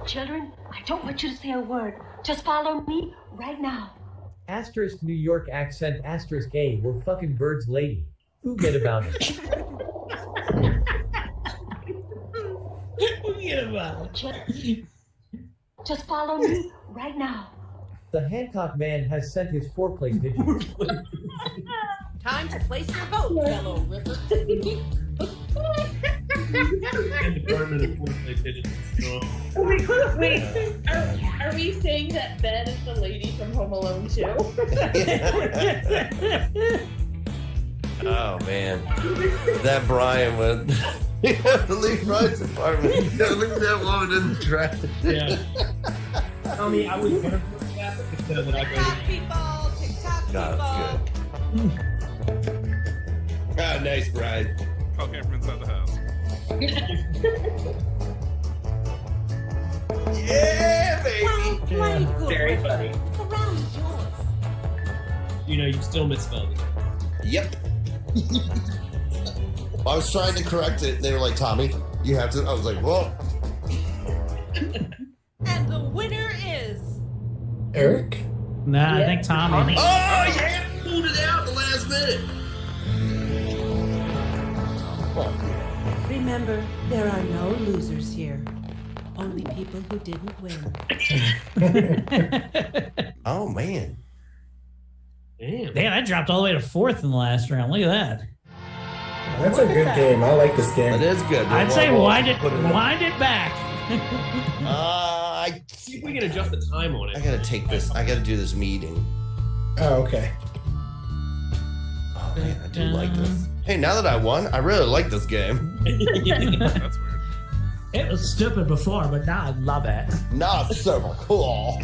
Children, I don't want you to say a word. Just follow me right now. Asterisk New York accent asterisk A. We're fucking birds lady. Forget about it. Forget about it. Just follow me right now. The Hancock man has sent his foreplay pigeon. Time to place your vote, fellow Ripper. Wait, are we saying that Ben is the lady from Home Alone 2? Oh man, that Brian would. You have to leave Brian's apartment. You gotta leave that woman in the trash. Yeah. I mean, I was wondering that, but just that I TikTok people, TikTok God, people. that's good. Ah, nice, Brian. Call came from inside the house. Yeah, baby. Well played, good Very Ripper. funny. The round is yours. You know, you still misspelled it. Yep. I was trying to correct it. They were like, Tommy, you have to. I was like, well. And the winner is Eric? Nah, I think Tommy. Oh, yeah. Pulled it out the last minute. Remember, there are no losers here. Only people who didn't win. Oh, man. Damn, I dropped all the way to fourth in the last round. Look at that. That's a good game. I like this game. It is good. I'd say wind it back. See if we can adjust the time on it. I gotta take this. I gotta do this meeting. Oh, okay. Oh man, I do like this. Hey, now that I won, I really like this game. That's weird. It was stupid before, but now I love it. Now it's super cool.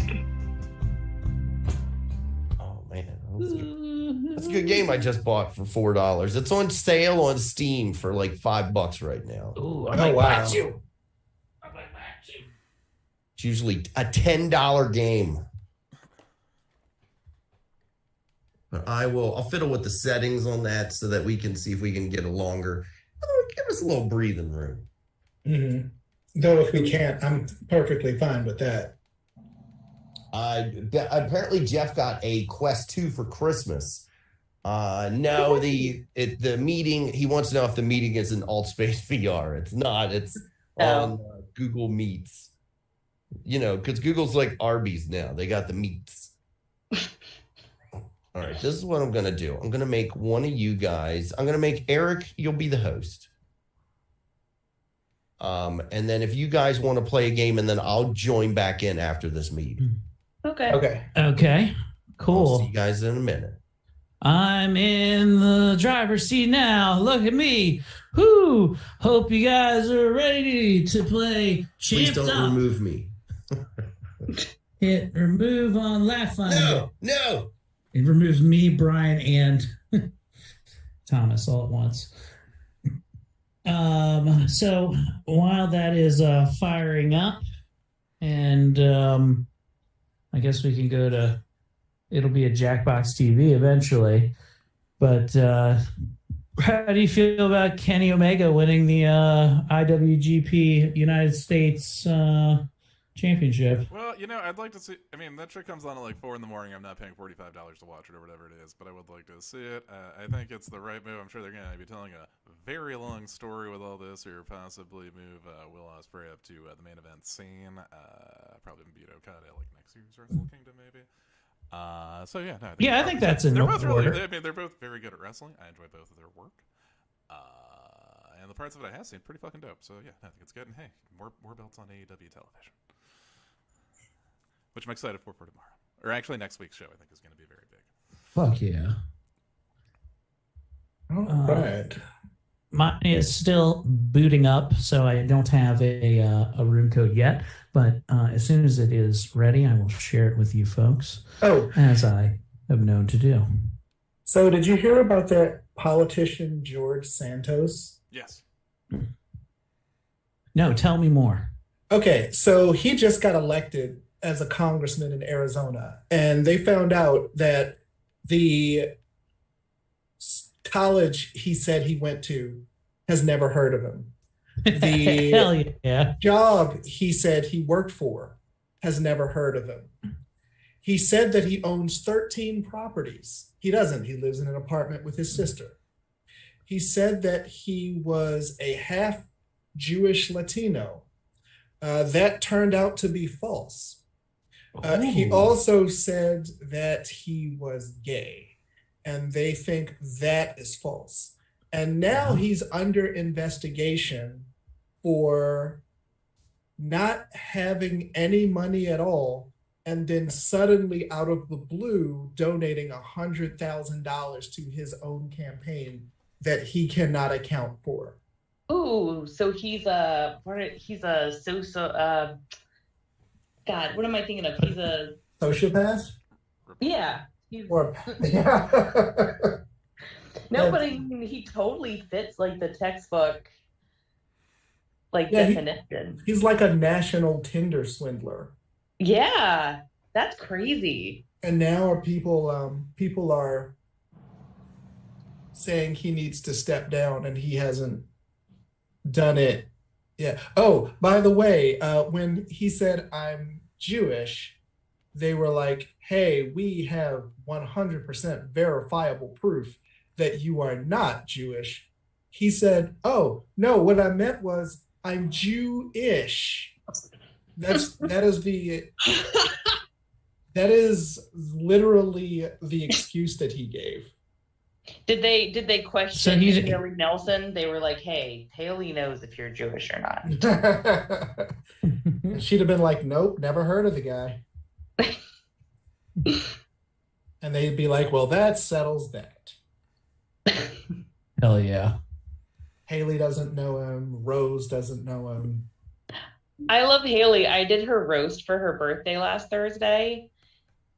Oh man, that's a good game I just bought for $4. It's on sale on Steam for like $5 right now. Ooh, I Oh, might wow. watch you. I might watch you. It's usually a $10 game. But I'll fiddle with the settings on that so that we can see if we can get a longer. Give us a little breathing room. Mm-hmm. Though if we can't, I'm perfectly fine with that. Apparently Jeff got a Quest 2 for Christmas. No, the meeting, he wants to know if the meeting is in Altspace VR. It's not. It's on Google Meets. You know, because Google's like Arby's now. They got the meats. All right, this is what I'm going to do. I'm going to make one of you guys. I'm going to make Eric, you'll be the host. And then if you guys want to play a game, and then I'll join back in after this meeting. Okay. Okay. Cool. I'll see you guys in a minute. I'm in the driver's seat now. Look at me. Whoo! Hope you guys are ready to play. Please don't remove me. Hit remove on Laughfinder. No. It removes me, Brian, and Thomas all at once. So while that is firing up, and I guess we can go to. It'll be a Jackbox TV eventually, but how do you feel about Kenny Omega winning the IWGP United States Championship? Well, I'd like to see. I mean, that shit comes on at like 4 in the morning. I'm not paying $45 to watch it or whatever it is, but I would like to see it. I think it's the right move. I'm sure they're going to be telling a very long story with all this, or possibly move Will Ospreay up to the main event scene. Probably beat Okada at like next year's Wrestle Kingdom, maybe. So yeah, no, I think that's in they're both order. really. I mean, they're both very good at wrestling. I enjoy both of their work. And the parts of it I have seen pretty fucking dope. So yeah, I think it's good. And hey, more belts on AEW television, which I'm excited for tomorrow, or actually next week's show. I think is going to be very big. Fuck yeah! All right. Mine is still booting up, so I don't have a room code yet. But as soon as it is ready, I will share it with you folks. Oh, as I have known to do. So did you hear about that politician George Santos? Yes. No, tell me more. Okay, so he just got elected as a congressman in Arizona, and they found out that the college he said he went to has never heard of him. The Hell yeah. job he said he worked for has never heard of him. He said that he owns 13 properties. He doesn't. He lives in an apartment with his sister. He said that he was a half Jewish Latino. That turned out to be false. He also said that he was gay, and they think that is false. And now he's under investigation for not having any money at all, and then suddenly out of the blue donating $100,000 to his own campaign that he cannot account for. Ooh, so he's a God, what am I thinking of? He's a sociopath? Yeah. No, but I mean, he totally fits like the textbook definition. He's like a national Tinder swindler. Yeah, that's crazy. And now people are saying he needs to step down, and he hasn't done it. Yeah. Oh, by the way, when he said I'm Jewish, they were like, hey, we have 100% verifiable proof that you are not Jewish. He said, oh, no, what I meant was I'm Jewish. That is literally the excuse that he gave. Did they question Haley Nelson? They were like, hey, Haley knows if you're Jewish or not. She'd have been like, nope, never heard of the guy. And they'd be like, well, that settles that. Hell yeah. Haley doesn't know him. Rose doesn't know him. I love Haley. I did her roast for her birthday last Thursday.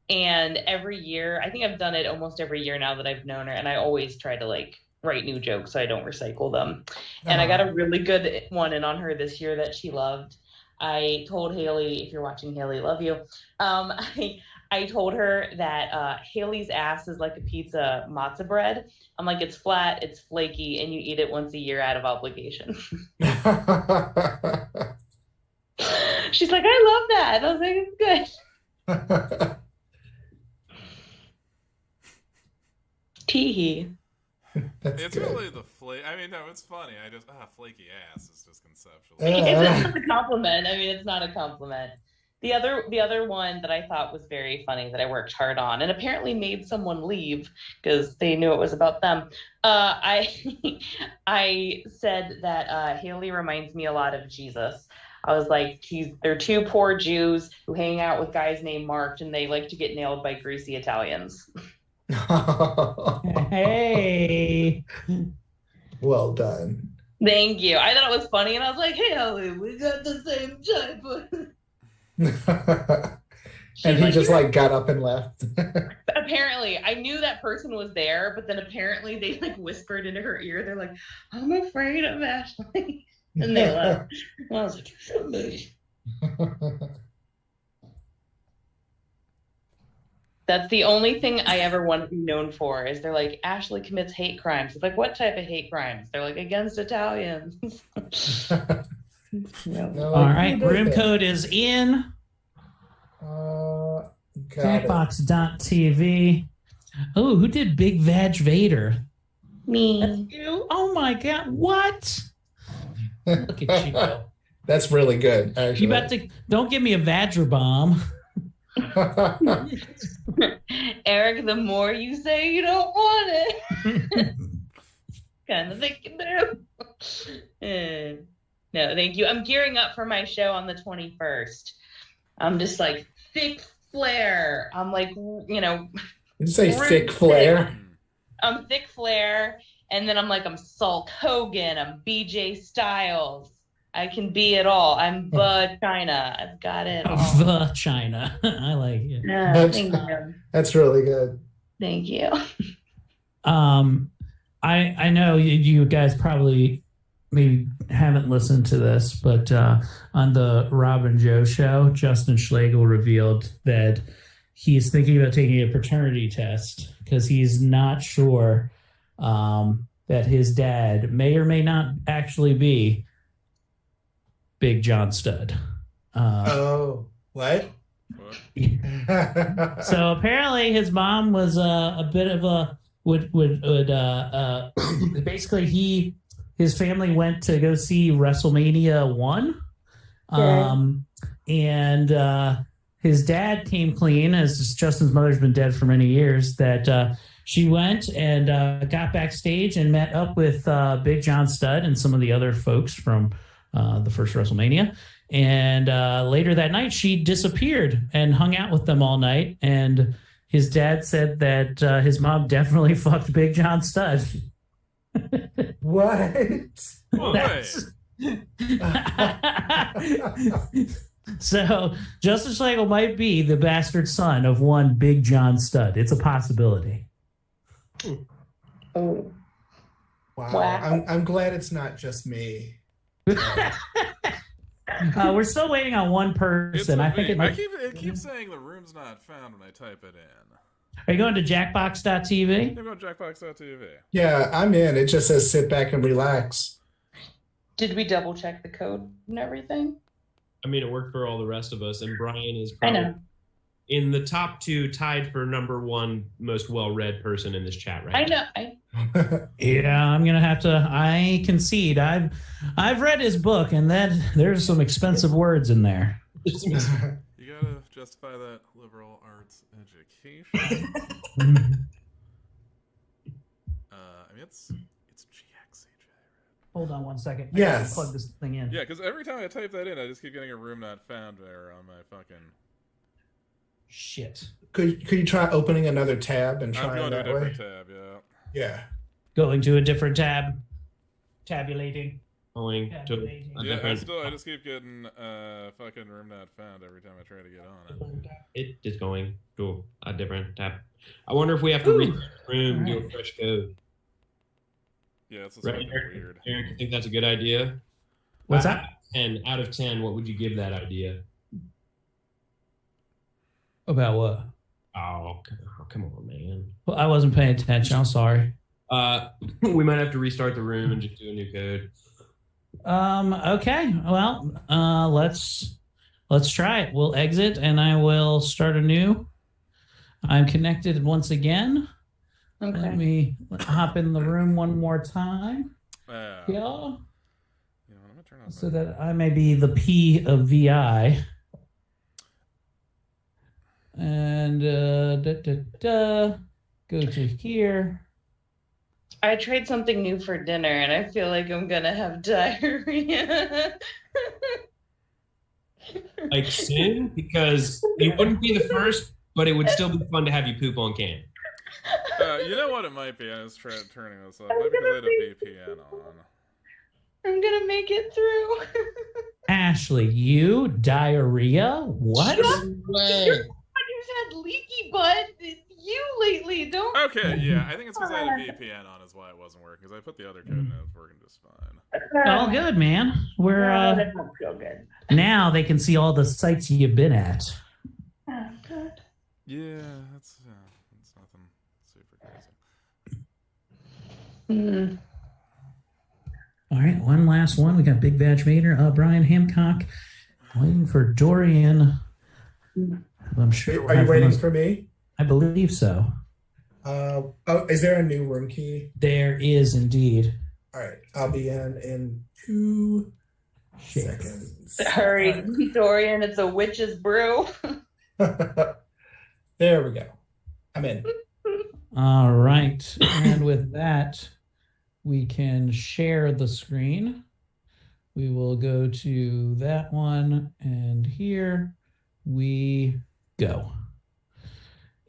And every year, I think I've done it almost every year now that I've known her. And I always try to write new jokes so I don't recycle them. And I got a really good one in on her this year that she loved. I told Haley, if you're watching, Haley, love you. I told her that Haley's ass is like a pizza matzo bread. I'm like, it's flat, it's flaky, and you eat it once a year out of obligation. She's like, I love that. And I was like, it's good. Teehee. It's good. Really the flake. I mean, no, it's funny. I just flaky ass is just conceptual. It's not a compliment. I mean, it's not a compliment. The other one that I thought was very funny that I worked hard on and apparently made someone leave because they knew it was about them. I I said that Haley reminds me a lot of Jesus. I was like, they're two poor Jews who hang out with guys named Mark, and they like to get nailed by greasy Italians. Hey. Well done. Thank you. I thought it was funny, and I was like, hey, Haley, we got the same type. And he just like got up and left. Apparently, I knew that person was there, but then apparently they like whispered into her ear. They're like, I'm afraid of Ashley. And they left. And I was like, somebody. That's the only thing I ever want to be known for is they're like, Ashley commits hate crimes. It's like, what type of hate crimes? They're like, against Italians. All right, room code is in. Jackbox.tv. Oh, who did Big Vag Vader? Me. That's you? Oh my God! What? Look at you. That's really good. Actually, You about to? Don't give me a Vajra bomb. Eric, the more you say you don't want it, kind of think you do. No, thank you. I'm gearing up for my show on the 21st. I'm just like thick flare. I'm like, you say thick flare. I'm thick flare, and then I'm like, I'm Hulk Hogan. I'm BJ Styles. I can be it all. I'm the China. I've got it all. The China. I like it. Yeah, thank you. That's really good. Thank you. I know you guys probably maybe haven't listened to this, but on the Rob and Joe show, Justin Schlegel revealed that he's thinking about taking a paternity test because he's not sure that his dad may or may not actually be Big John Studd. What? So apparently his mom was a bit of a basically his family went to go see WrestleMania 1. And his dad came clean, as Justin's mother's been dead for many years, that she went and got backstage and met up with Big John Studd and some of the other folks from the first WrestleMania. And later that night, she disappeared and hung out with them all night. And his dad said that his mom definitely fucked Big John Studd. What? So Justin Schlegel might be the bastard son of one Big John Studd. It's a possibility. Oh. Wow. I'm glad it's not just me. We're still waiting on one person. It keeps saying the room's not found when I type it in. Are you going to Jackbox.tv? I'm going to Jackbox.tv. Yeah, I'm in. It just says sit back and relax. Did we double check the code and everything? I mean, it worked for all the rest of us, and Brian is probably in the top 2, tied for number 1 most well-read person in this chat right now. I know. Yeah, I'm gonna have to. I concede. I've read his book, and there's some expensive words in there. You gotta justify that liberal arts education. I mean, it's GXAJ. Hold on one second. Yes. Plug this thing in. Yeah, because every time I type that in, I just keep getting a room not found error on my fucking. Shit. Could you try opening another tab and I'm try going it to a that way? different tab, yeah. Yeah. Going to a different tab. Tabulating. Going to a different. I just keep getting fucking room not found every time I try to get on it. It is going to a different tab. I wonder if we have to read the room, do a fresh code. Yeah, it's Right, fucking weird. Eric, you think that's a good idea? What's that? And out of 10, what would you give that idea? About what? Oh, come on, man. Well, I wasn't paying attention. I'm sorry. We might have to restart the room and just do a new code. Okay. Well, let's try it. We'll exit and I will start anew. I'm connected once again. Okay. Let me hop in the room one more time. Yeah. Yeah. You know, I'm gonna turn on So that I may be the P of VI. And go to here. I tried something new for dinner and I feel like I'm gonna have diarrhea. Like sin, because you wouldn't be the first, but it would still be fun to have you poop on can. You know what it might be? I was turning this off. Maybe because I had a VPN on. I'm gonna make it through. Ashley, you diarrhea? What? You've had leaky butt. You lately, don't. Okay, yeah, I think it's because I had a VPN on is why it wasn't working. Because I put the other code in, it was working just fine. All good, man. We're that don't feel good. now they can see all the sites you've been at. Oh, good. Yeah, that's nothing super crazy. Mm. All right, one last one. We got Big Badge Mater, Brian Hancock, waiting for Dorian. I'm sure. Are you waiting for me? I believe so. Is there a new room key? There is indeed. All right, I'll be in 2 seconds. Hurry, Dorian, it's a witch's brew. There we go. I'm in. All right, and with that, we can share the screen. We will go to that one, and here we go.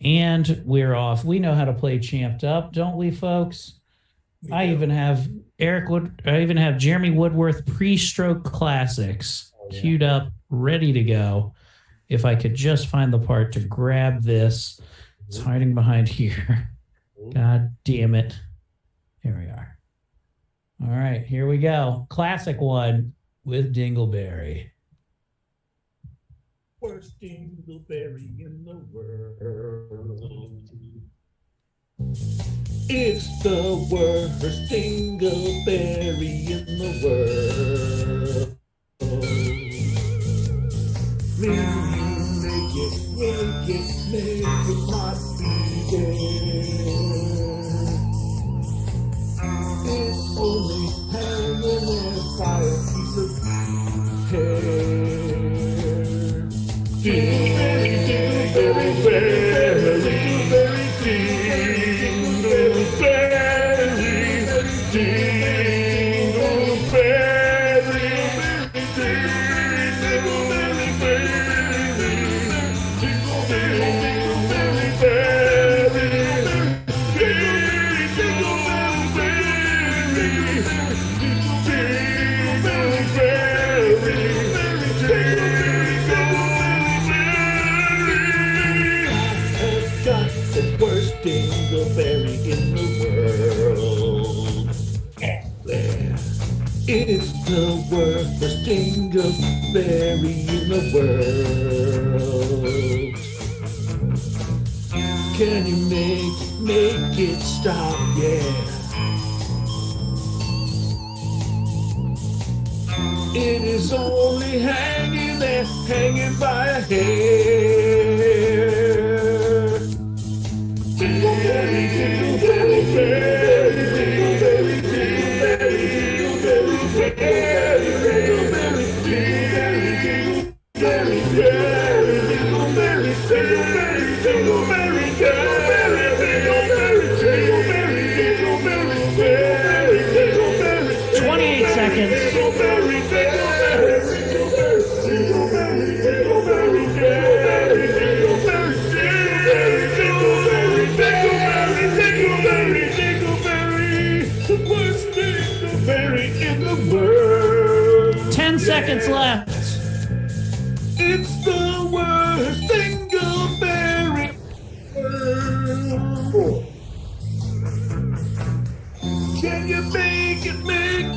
And we're off. We know how to play Champed Up, don't we, folks? I even have Jeremy Woodworth pre-stroke classics queued up, ready to go. If I could just find the part to grab this. It's hiding behind here. God damn it. Here we are. All right, here we go. Classic one with Dingleberry. Worst dingleberry in the world. It's the worst dingleberry in the world. Make it not be there. It's only hanging there by a piece of hair. Dingleberry, dingleberry, dingleberry, dingleberry in the world. It's the worst dingleberry in the world. Can you make it stop? Yeah. It is only hanging there, hanging by a hair. Dingleberry, dingleberry, dingleberry, dingleberry, dingleberry, dingleberry, dingleberry, dingleberry, dingleberry, 28 seconds. 10 seconds left. It's the worst dingleberry. Can you make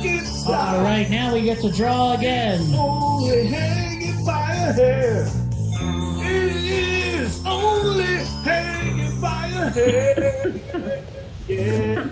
it stop? All right, now we get to draw again. Only hanging by a hair. It is only hanging by a hair. Yeah.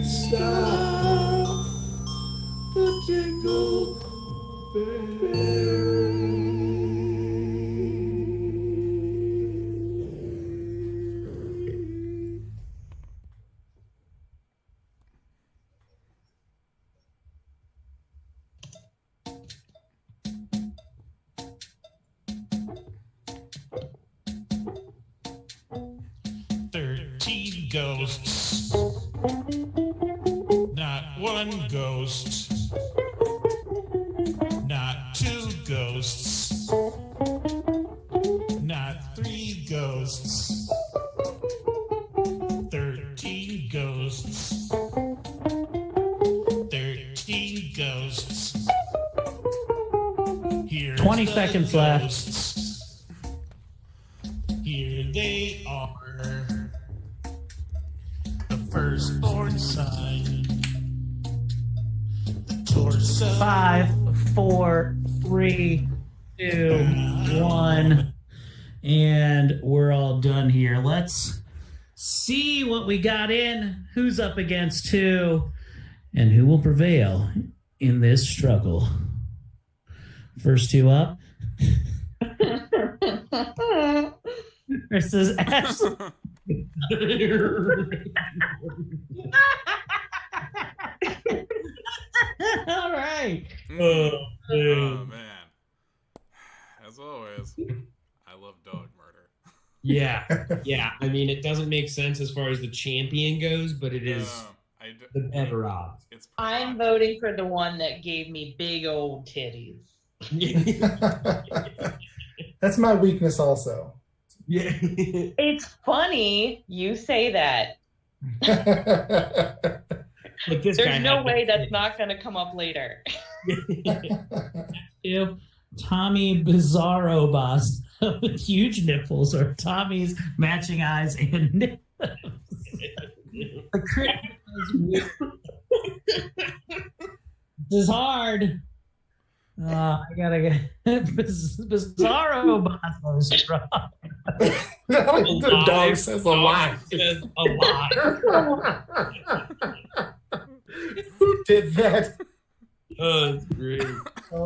stop the jingle Ghosts. Not one ghost. Not two ghosts. Not three ghosts. 13 ghosts. 13 ghosts. Here's 20 the seconds ghosts. Here they are. Firstborn son, the torso. 5, 4, 3, 2, 1, and we're all done here. Let's see what we got in, who's up against who, and who will prevail in this struggle. First two up. Versus S. All right. Oh man. As always, I love dog murder. Yeah. I mean, it doesn't make sense as far as the champion goes, but it is the better odds. I'm voting for the one that gave me big old titties. That's my weakness also. Yeah. It's funny you say that. But this There's no way that's not going to come up later. Tommy Bizarro Boss with huge nipples, or Tommy's matching eyes and nipples. The crit this is hard. I gotta get Bizarro Boss is strong. The dog says a lot. Who did that? Oh, it's great.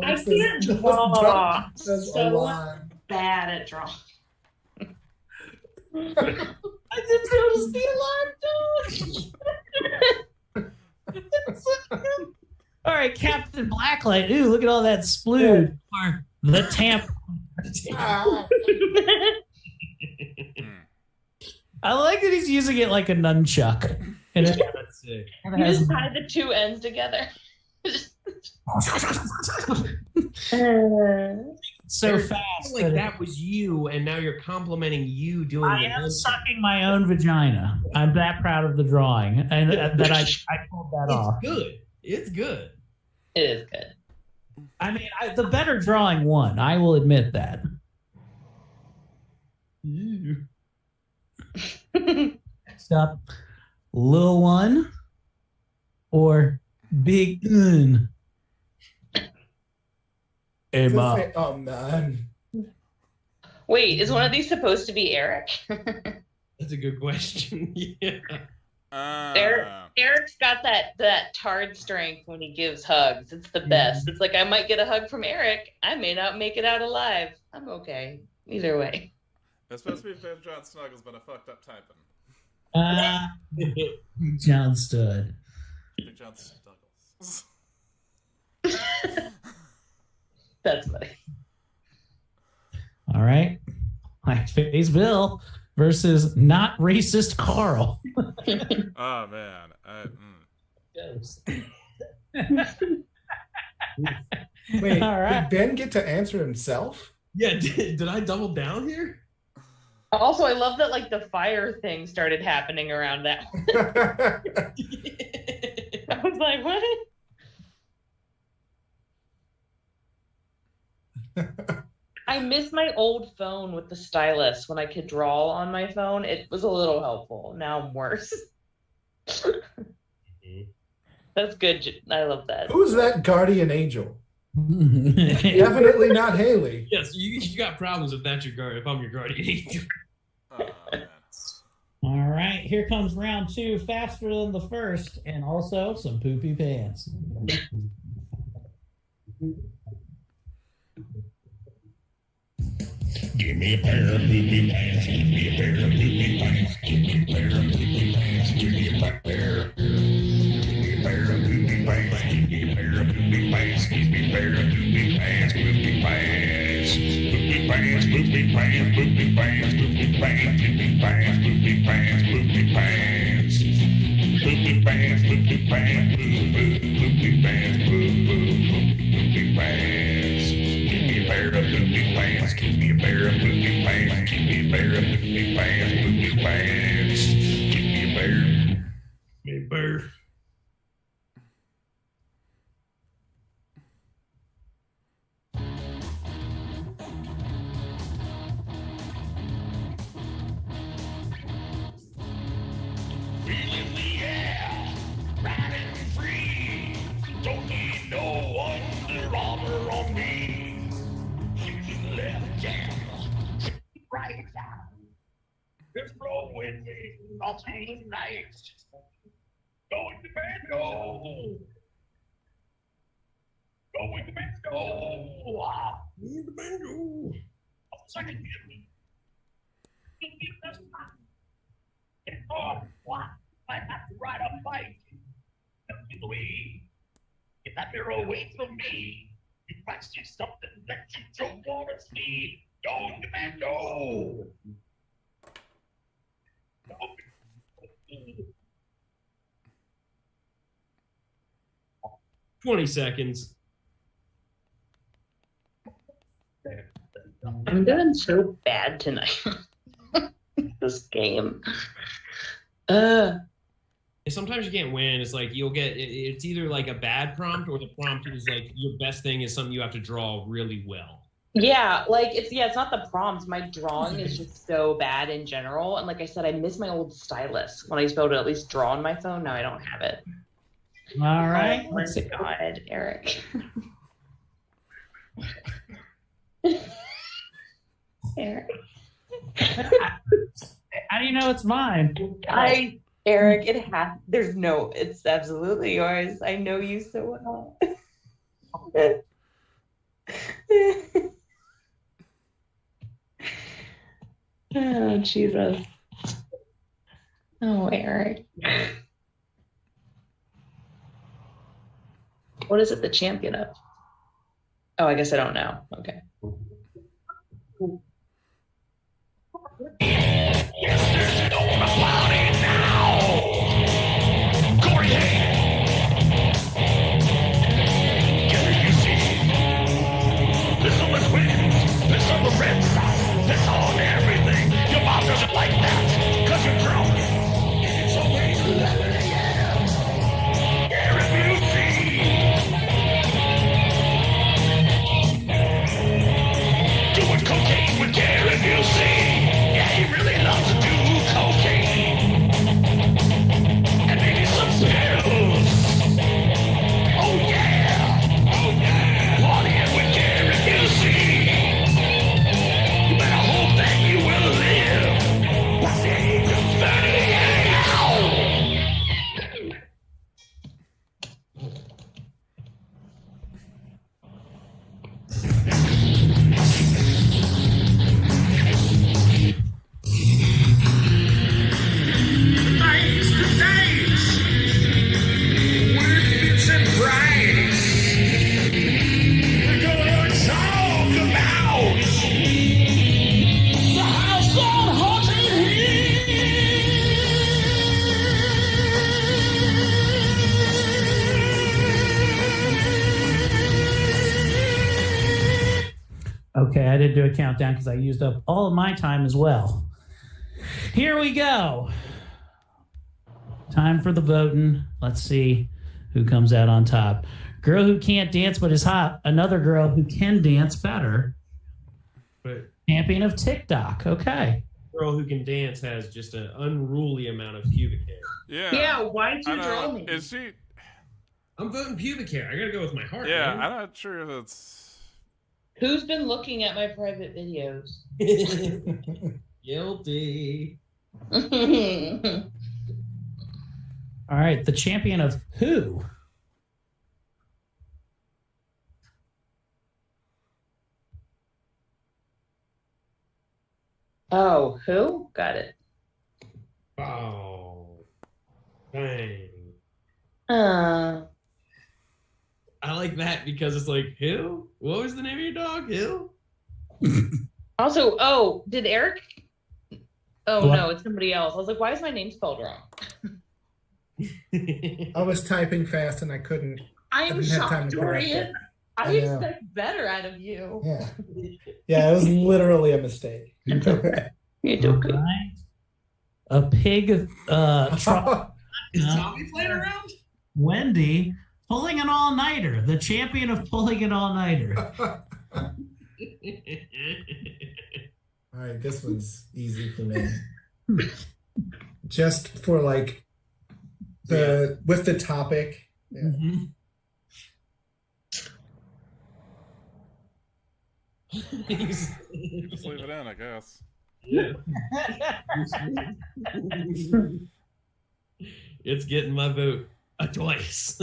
I can't draw. So bad at drawing. I just noticed the alarm dog. All right, Captain Blacklight. Ooh, look at all that sploon. Or the tamp. I like that he's using it like a nunchuck. And it, That's sick. You just tie the two ends together. so Eric, fast. I feel like that was you, and now you're complimenting you doing I the am other. sucking my own vagina. I'm that proud of the drawing, and that I pulled that off. It's good. It's good. It is good. I mean, the better drawing won. I will admit that. Next up, Lil One or Big Un? Hey, Ma. Oh, man. Wait, is one of these supposed to be Eric? That's a good question. Yeah. Eric's got that tard strength when he gives hugs. It's the best. It's like, I might get a hug from Eric. I may not make it out alive. I'm okay. Either way. It's supposed to be Big John Snuggles, but I fucked up typing. John Stud. Big John Snuggles. That's funny. All right. Blackface Bill versus not racist Carl. Oh, man. Wait, All right. did Ben get to answer himself? Yeah, did I double down here? Also, I love that like the fire thing started happening around that one. I was like, what? I miss my old phone with the stylus when I could draw on my phone. It was a little helpful. Now I'm worse. That's good. I love that. Who's that guardian angel? Definitely not Haley. Yes, you got problems if that's your guard. If I'm your guardian angel. All right, here comes round 2, faster than the first, and also some poopy pants. Give me a pair of poopy pants. Give me a pair of poopy pants. Give me a pair of poopy pants. Give me a pair. Give me a pair of poopy pants. Give me a pair of poopy pants. Give me a pair of poopy pants. Poopy pants. Poopy pants. Poopy pants. Poopy pants. Poopy pants. Poopy pants. Poopy pants. Poopy pants. Poopy pants. Poopy pants. Poopy pants. Poopy pants. Give me a pair of poopy pants. Give me a pair of poopy pants. Give me a pair of poopy pants. Poopy pants. Give me a pair. Give me a pair. Feeling the air, riding free. Don't need no Under Armour on me. Shooting left jam, right down. Just roll with me, I'll change nights. Going to bed, go. Go with the band, go. With the band, go. Second, give me. What? I have to ride a bike. Louis, get that mirror away from me. You might see something that you don't want to see. Go, man, go. 20 seconds. I'm doing so bad tonight. This game. Sometimes you can't win. It's like you'll get it's either like a bad prompt or the prompt is like your best thing is something you have to draw really well. Yeah, like it's not the prompts. My drawing is just so bad in general. And like I said, I miss my old stylus when I used to be able to at least draw on my phone. Now I don't have it. All right. Oh my God, Eric. Eric. How do you know it's mine? Eric, it's absolutely yours. I know you so well. Oh, Jesus. Oh, Eric. What is it the champion of? Oh, I guess I don't know. Okay. This always wins. This on the red side. This on everything. Your mom doesn't like that. Cause you're drunk. It's always 11 a.m. Gary Busey. Doing cocaine with Gary Busey. Yeah, he really loves to do cocaine. And maybe some pills. Oh yeah. Oh yeah. Partying with Gary Busey. You better hope that you will live past the age of 38. Okay, I didn't do a countdown because I used up all of my time as well. Here we go. Time for the voting. Let's see who comes out on top. Girl who can't dance but is hot. Another girl who can dance better. But Champion of TikTok. Okay. Girl who can dance has just an unruly amount of pubic hair. Yeah. Yeah, why'd you I know. draw me? Is she? I'm voting pubic hair. I gotta go with my heart. Yeah, man. I'm not sure if it's. Who's been looking at my private videos? Guilty. All right, the champion of who? Oh, who? Got it. Oh, dang. Uh, I like that because it's like, who? What was the name of your dog? Who? Also, oh, did Eric? Oh, What? no, it's somebody else. I was like, why is my name spelled wrong? I was typing fast and I couldn't. I am didn't have time shocked, to correct it. Dorian. I I know. expect better out of you. Yeah. Yeah, it was literally a mistake. You do good. All right. A pig Is Tommy playing around? Wendy pulling an all-nighter, the champion of pulling an all-nighter. All right, this one's easy for me. Just for like with the topic. Yeah. Mm-hmm. Just leave it in, I guess. Yeah. It's getting my vote twice.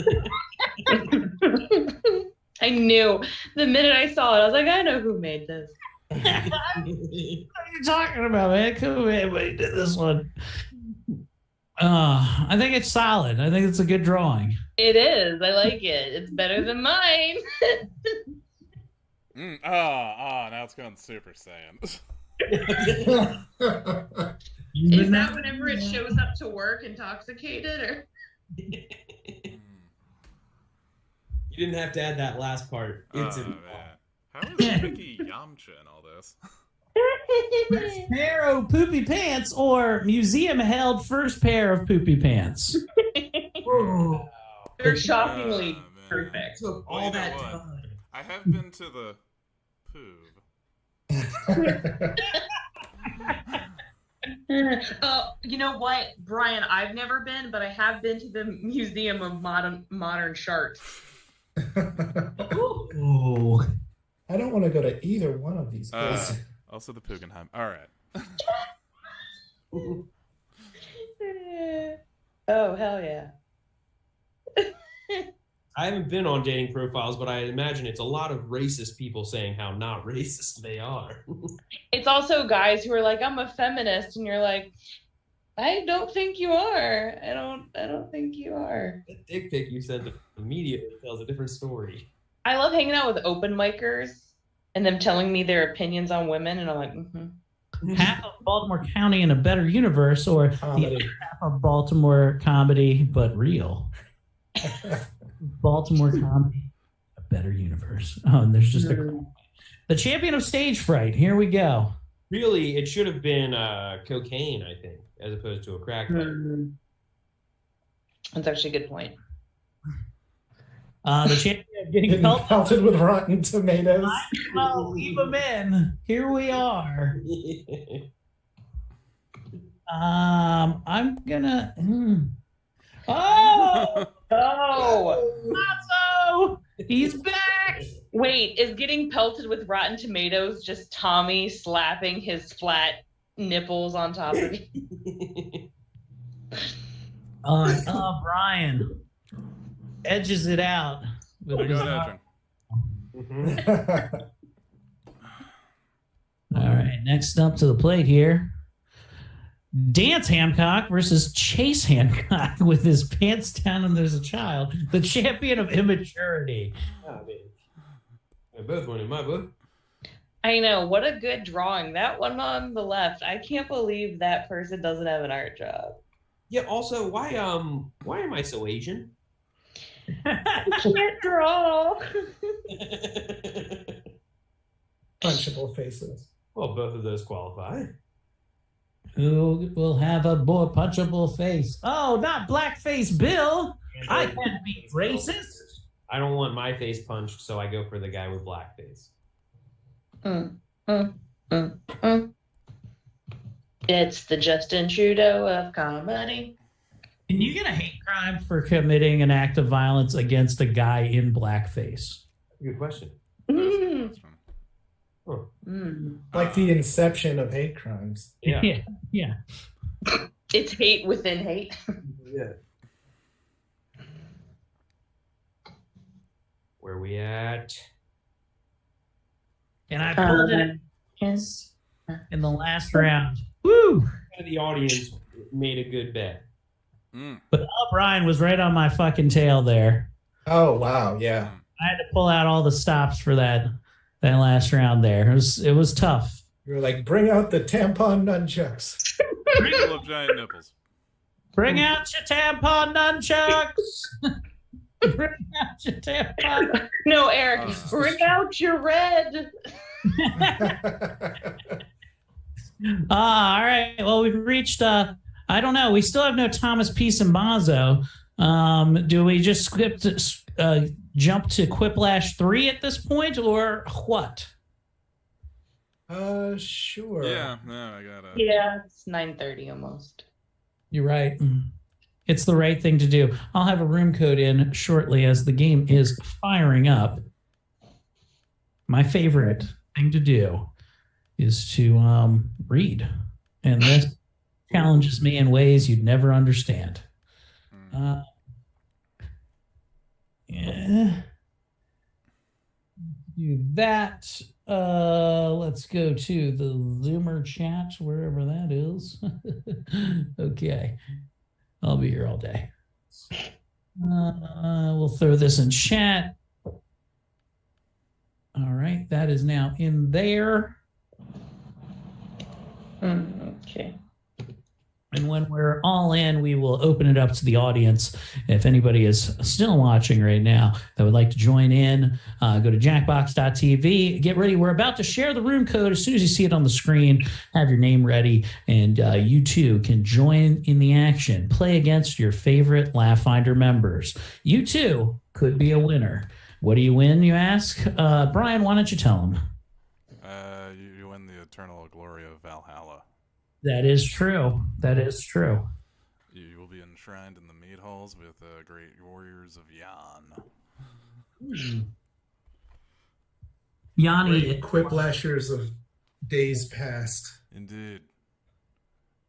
I knew the minute I saw it, I was like, I know who made this. What are you talking about, man? Who did this one? I think it's solid. I think it's a good drawing. It is. I like it. It's better than mine. Now it's going Super Saiyan. Is that whenever it shows up to work intoxicated, or? You didn't have to add that last part. It's Man. How is Mickey Yamcha in all this? First pair of poopy pants or museum held first pair of poopy pants? They're shockingly perfect. Took Well, all you know that what? time. I have been to the Poob. You know what, Brian? I've never been, but I have been to the Museum of Modern Sharks. Oh, I don't want to go to either one of these places. Also the Puggenheim. All right. Oh, hell yeah. I haven't been on dating profiles, but I imagine it's a lot of racist people saying how not racist they are. It's also guys who are like, I'm a feminist, and you're like, I don't think you are. I don't think you are. That dick pic you sent immediately tells a different story. I love hanging out with open micers and them telling me their opinions on women, and I'm like, half of Baltimore County in a better universe, or the other half of Baltimore comedy but real. Baltimore comedy, a better universe. Oh, and there's just the champion of stage fright. Here we go. Really, it should have been cocaine, I think, as opposed to a crack pipe. That's actually a good point. The champion of getting pelted with rotten tomatoes. I'll leave them in. Here we are. I'm gonna. Oh! Oh! He's back! Wait, is getting pelted with rotten tomatoes just Tommy slapping his flat nipples on top of it? Brian edges it out. I got edging. All right, next up to the plate here. Dance Hancock versus Chase Hancock with his pants down and there's a child. The champion of immaturity. Oh, man. They both won in my book. I know. What a good drawing. That one on the left. I can't believe that person doesn't have an art job. Yeah, also, why am I so Asian? I can't draw. Punchable faces. Well, both of those qualify. Who will have a more punchable face? Oh, not blackface Bill. I can't be racist. I don't want my face punched, so I go for the guy with black face. It's the Justin Trudeau of comedy. Can you get a hate crime for committing an act of violence against a guy in blackface? Good question. Mm. Like the inception of hate crimes. Yeah. Yeah. It's hate within hate. Yeah. Where we at? And I pulled it in the last round. Woo! The audience made a good bet. But Brian was right on my fucking tail there. Oh wow, yeah. I had to pull out all the stops for that last round there. It was tough. You were like, bring out the tampon nunchucks. People of giant nipples. Bring out your tampon nunchucks. Bring out your tampon. No, Eric, bring out your red. All right. Well, we've reached. I don't know. We still have no Thomas Peace and Bonzo. Do we just jump to Quiplash 3 at this point, or what? Sure. Yeah, no, I gotta. Yeah, it's 9:30 almost. You're right. It's the right thing to do. I'll have a room code in shortly as the game is firing up. My favorite thing to do is to read. And this challenges me in ways you'd never understand. Yeah. Do that. Let's go to the Zoomer chat, wherever that is. Okay. I'll be here all day. We'll throw this in chat. All right. That is now in there. Okay. And when we're all in, we will open it up to the audience. If anybody is still watching right now that would like to join in, go to jackbox.tv. Get ready. We're about to share the room code. As soon as you see it on the screen, have your name ready, and you too can join in the action. Play against your favorite Laughfinder members. You too could be a winner. What do you win, you ask? Brian, why don't you tell them? You win the eternal glory of Valhalla. That is true. That is true. You will be enshrined in the mead halls with great warriors of Yan. Yanni. Quiplashers of days past. Indeed.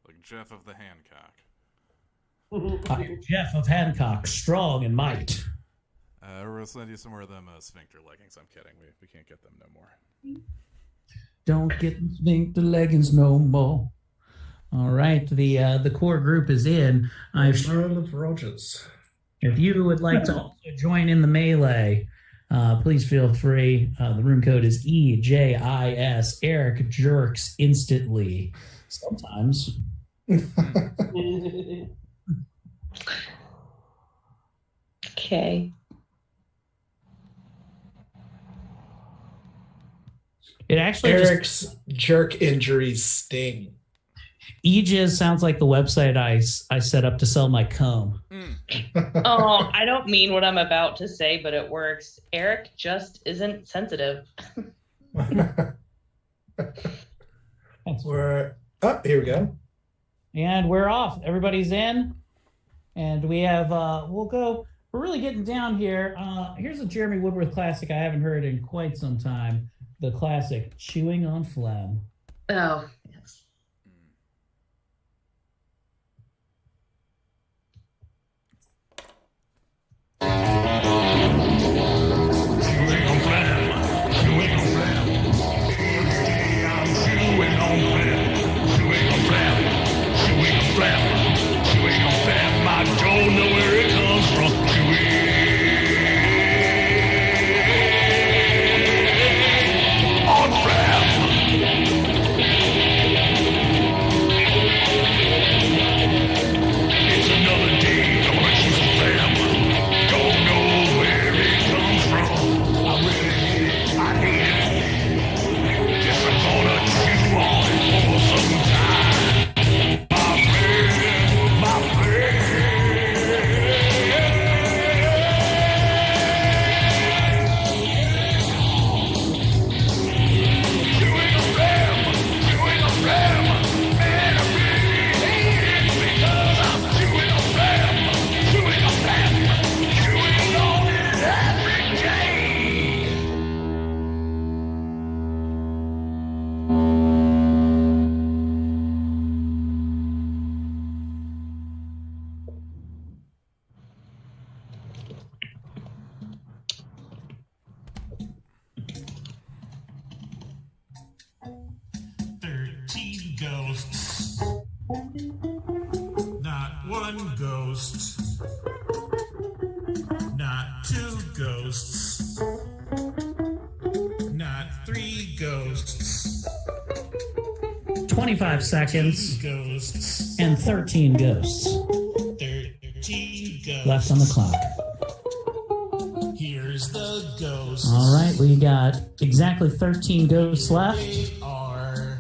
Like Jeff of the Hancock. Jeff of Hancock, strong and might. We'll send you some more of them sphincter leggings. I'm kidding. We can't get them no more. Don't get sphincter leggings no more. All right, the core group is in. Earl of Rogers. If you would like to also join in the melee, please feel free. The room code is EJIS. Eric jerks instantly. Sometimes. Okay. It actually Eric's jerk injuries sting. EJIS sounds like the website I set up to sell my comb. Oh, I don't mean what I'm about to say, but it works. Eric just isn't sensitive. We're up. Here we go. And we're off. Everybody's in. And we have, we'll go. We're really getting down here. Here's a Jeremy Woodworth classic I haven't heard in quite some time. The classic, Chewing on Phlegm. Oh, yes. I don't know where it comes from. On ghosts. Not one ghost. Not two ghosts. Not three ghosts. 25 seconds. Ghosts. And 13 ghosts 13 ghosts. left on the clock. Here's the ghosts. All right, we got exactly 13 ghosts left. They are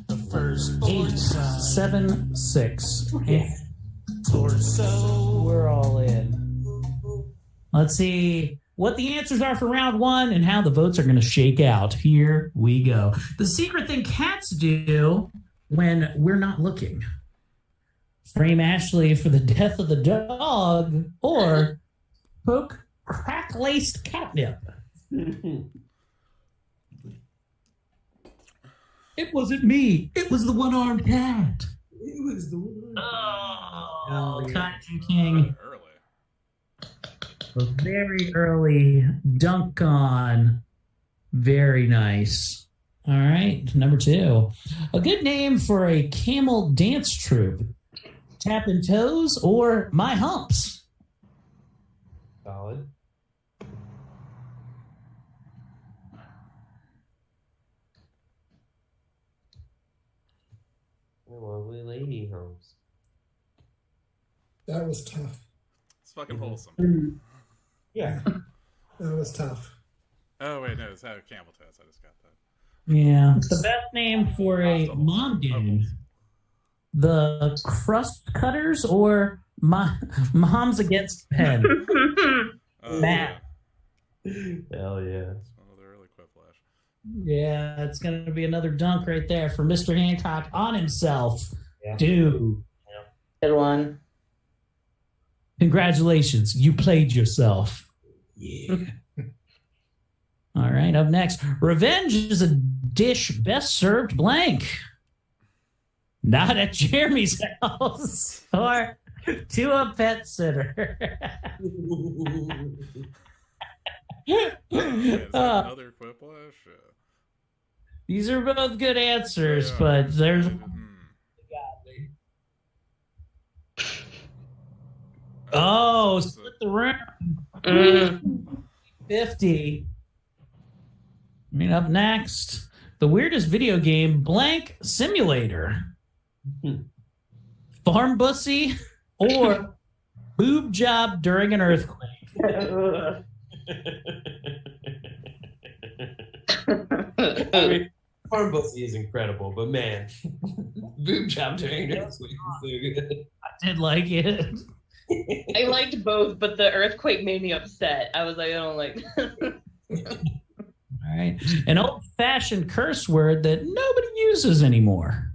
the first 8, 7, 6. torso. We're all in. Let's see what the answers are for round 1 and how the votes are going to shake out. Here we go. The secret thing cats do when we're not looking. Frame Ashley for the death of the dog, or poke crack-laced catnip. It wasn't me. It was the one-armed cat. It was the one. Oh, Kaiju King. A very early dunk on. Very nice. All right, number 2. A good name for a camel dance troupe. Tapping Toes or My Humps? Solid. Lovely lady homes. That was tough. It's fucking wholesome. Yeah. That was tough. Oh, wait, no, it's Camel Toes. I just got that. Yeah. The best name for a mom game. The Crust Cutters or Moms Against Pen? Matt. Hell yeah. Yeah, it's going to be another dunk right there for Mr. Hancock on himself. Yeah. Dude. Good one. Congratulations. You played yourself. Yeah. All right, up next. Revenge is a dish best served blank. Not at Jeremy's house or to a pet sitter. Another quiplash? These are both good answers, but there's split the room. 50. I mean, up next, the weirdest video game blank simulator. Farm bussy or boob job during an earthquake. I mean, Farm Bussy is incredible, but man, boob job during earthquake is so good. I did like it. I liked both, but the earthquake made me upset. I was like, I don't like. All right. An old-fashioned curse word that nobody uses anymore.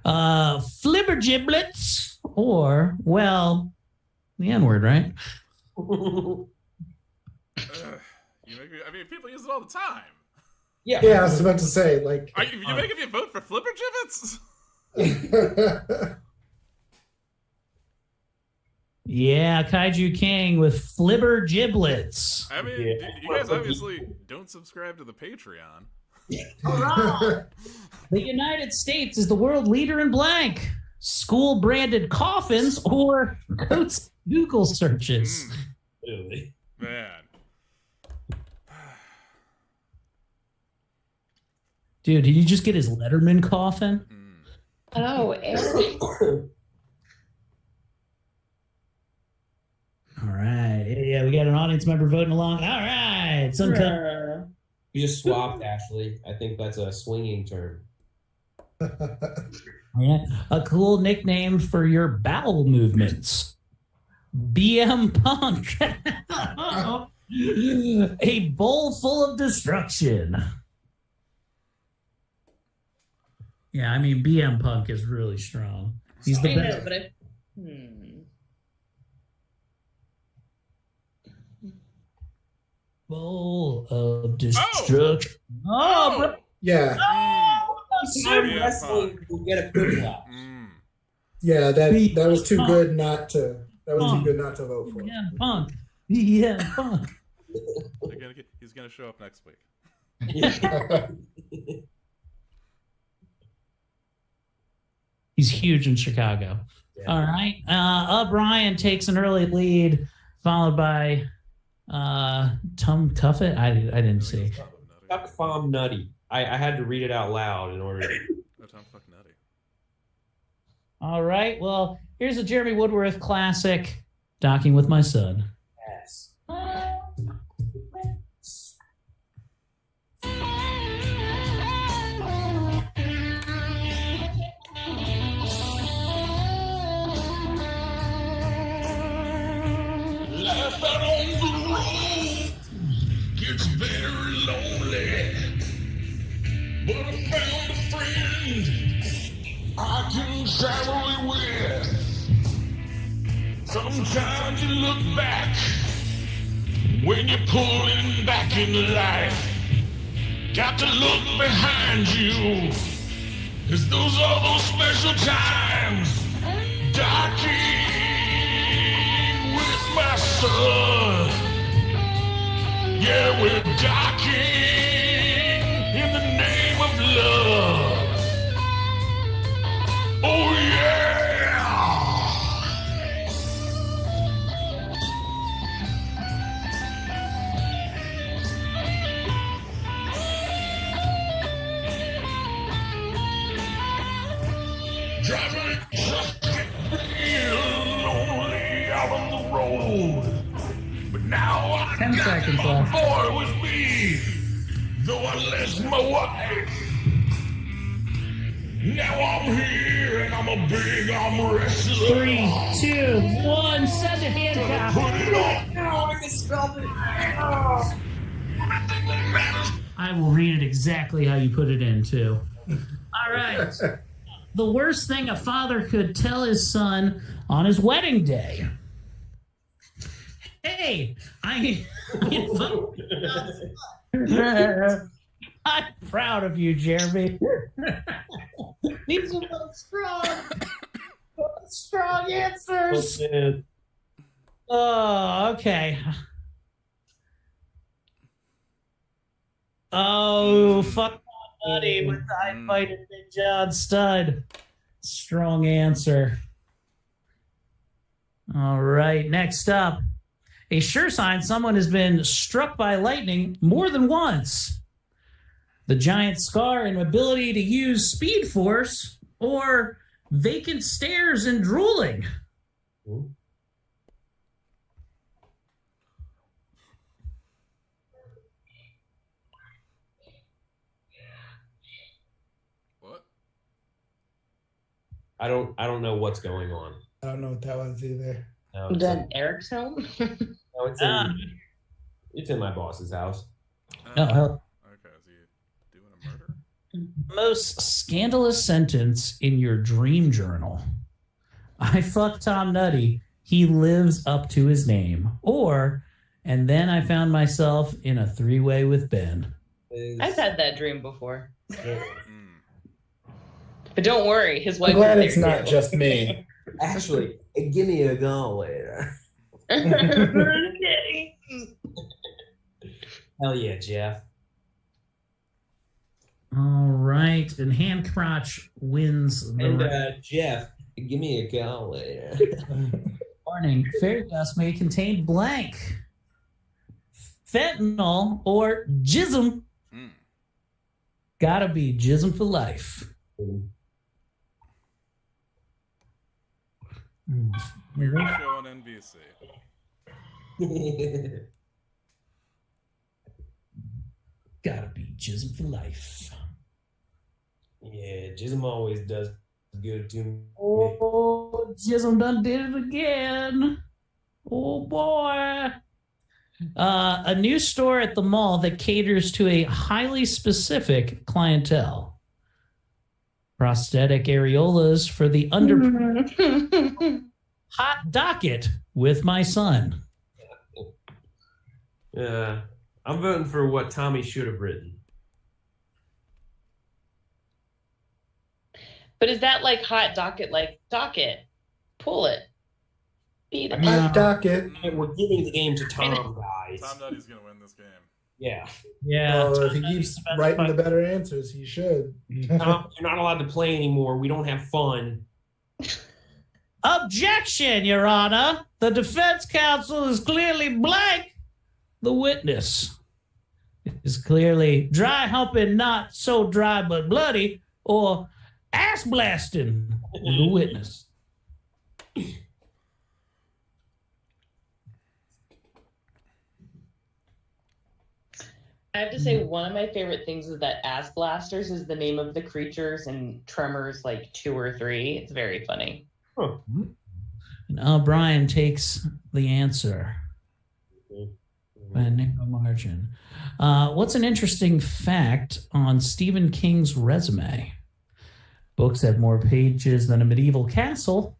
Flibbergiblets or, well, the N-word, right? I mean, people use it all the time. Yeah, I was about to say, like... Are you making me vote for flibbergiblets? Yeah, Kaiju King with flibbergiblets. I mean, you guys obviously don't subscribe to the Patreon. Hurrah! The United States is the world leader in blank. School-branded coffins or goats Google searches. Really? Man. Dude, did you just get his Letterman coffin? Oh, All right. Yeah, we got an audience member voting along. All right. Some You just swapped, Ashley. I think that's a swinging term. Yeah. A cool nickname for your bowel movements. BM Punk. A bowl full of destruction. Yeah, I mean, BM Punk is really strong. He's the best. know, but Bowl of destruction. Oh, bro. Yeah. Time wrestling will get a quiplash. Yeah, that was too good not to. That was too good not to vote for. Yeah, Punk. Yeah, Punk. He's gonna show up next week. He's huge in Chicago. Yeah. All right. Brian takes an early lead, followed by Tom Tuffet. I didn't see. Duck Farm Nutty. I had to read it out loud in order to. Tom fuck nutty. All right. Well, here's a Jeremy Woodworth classic, Docking with My Son. Yes. Life out on the road gets very lonely, but I found a friend I can travel with. Sometimes you look back when you're pulling back in life. Got to look behind you, 'cause those are those special times. Docking with my son. Yeah, we're docking in the name of love. Oh yeah. Driving a truck get real lonely out on the road. But now I 10 got seconds my left. boy with me, though I lost my wife. Now I'm here and I'm a big arm wrestler. 3, 2, 1. Set the handcuff. Put it on. No, I misspelled it. I will read it exactly how you put it in, too. All right. The worst thing a father could tell his son on his wedding day. Hey, I'm proud of you, Jeremy. These are both strong answers. Oh, okay. Oh, fuck Nutty with the I fighted Big John Stud. Strong answer. All right, next up. A sure sign someone has been struck by lightning more than once. The giant scar and ability to use speed force, or vacant stares and drooling. What? I don't know what's going on. I don't know what that was either. No, Is it's, that Eric's home? no, it's in my boss's house. No, Okay, is he doing a murder? most scandalous sentence in your dream journal. I fucked Tom Nutty. He lives up to his name. Or, and then I found myself in a three-way with Ben. I've had that dream before. But don't worry, his wife. I'm glad is it's there not too. just me. Actually, give me a go later. Hell yeah, Jeff. All right. And hand crotch wins the And Jeff, give me a go later. warning. Fairy dust may contain blank. Fentanyl or jism. Gotta be jism for life. Weird show on NBC. Gotta be jism for life. Yeah, Jism always does good to me. Oh, Jism done did it again. Oh boy. A new store at the mall that caters to a highly specific clientele. Prosthetic areolas for the under hot docket with my son. I'm voting for what Tommy should have written. But is that like hot docket, like docket? Pull it. Beat it. Hot docket. And we're giving the game to Tom, guys. Tom Nutty's gonna win this game. Yeah. Yeah. Well, if he keeps writing the better answers, he should. Tom, you're not allowed to play anymore. We don't have fun. Objection, Your Honor. The defense counsel is clearly blank. The witness is clearly dry humping, not so dry but bloody, or ass blasting. The witness. I have to say, one of my favorite things is that Ass Blasters is the name of the creatures in Tremors like 2 or 3. It's very funny. Huh. And O'Brien takes the answer by a narrow margin. What's an interesting fact on Stephen King's resume? Books have more pages than a medieval castle,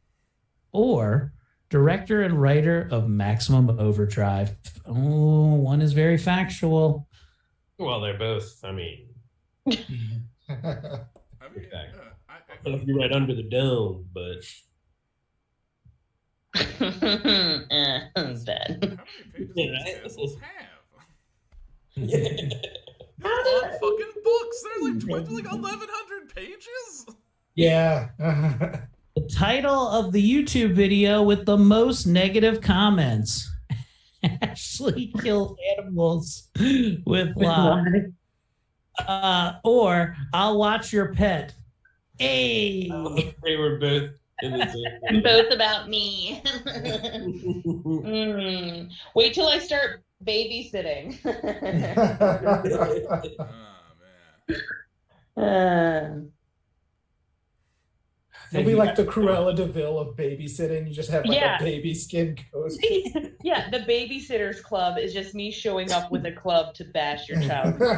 or director and writer of Maximum Overdrive. Oh, one is very factual. Well, they're both. I mean, I mean, I don't know if you read Under the Dome, but Bad. how many pages does Castles have? They're all fucking books. They're like 1,100 pages. Yeah. The title of the YouTube video with the most negative comments. Ashley kills animals with love. Or I'll watch your pet. Hey. They were both in the same. Both about me. Wait till I start babysitting. Oh man. It'll be like the Cruella de Vil of babysitting. You just have like a baby skin coat. Yeah, the Babysitters Club is just me showing up with a club to bash your child. By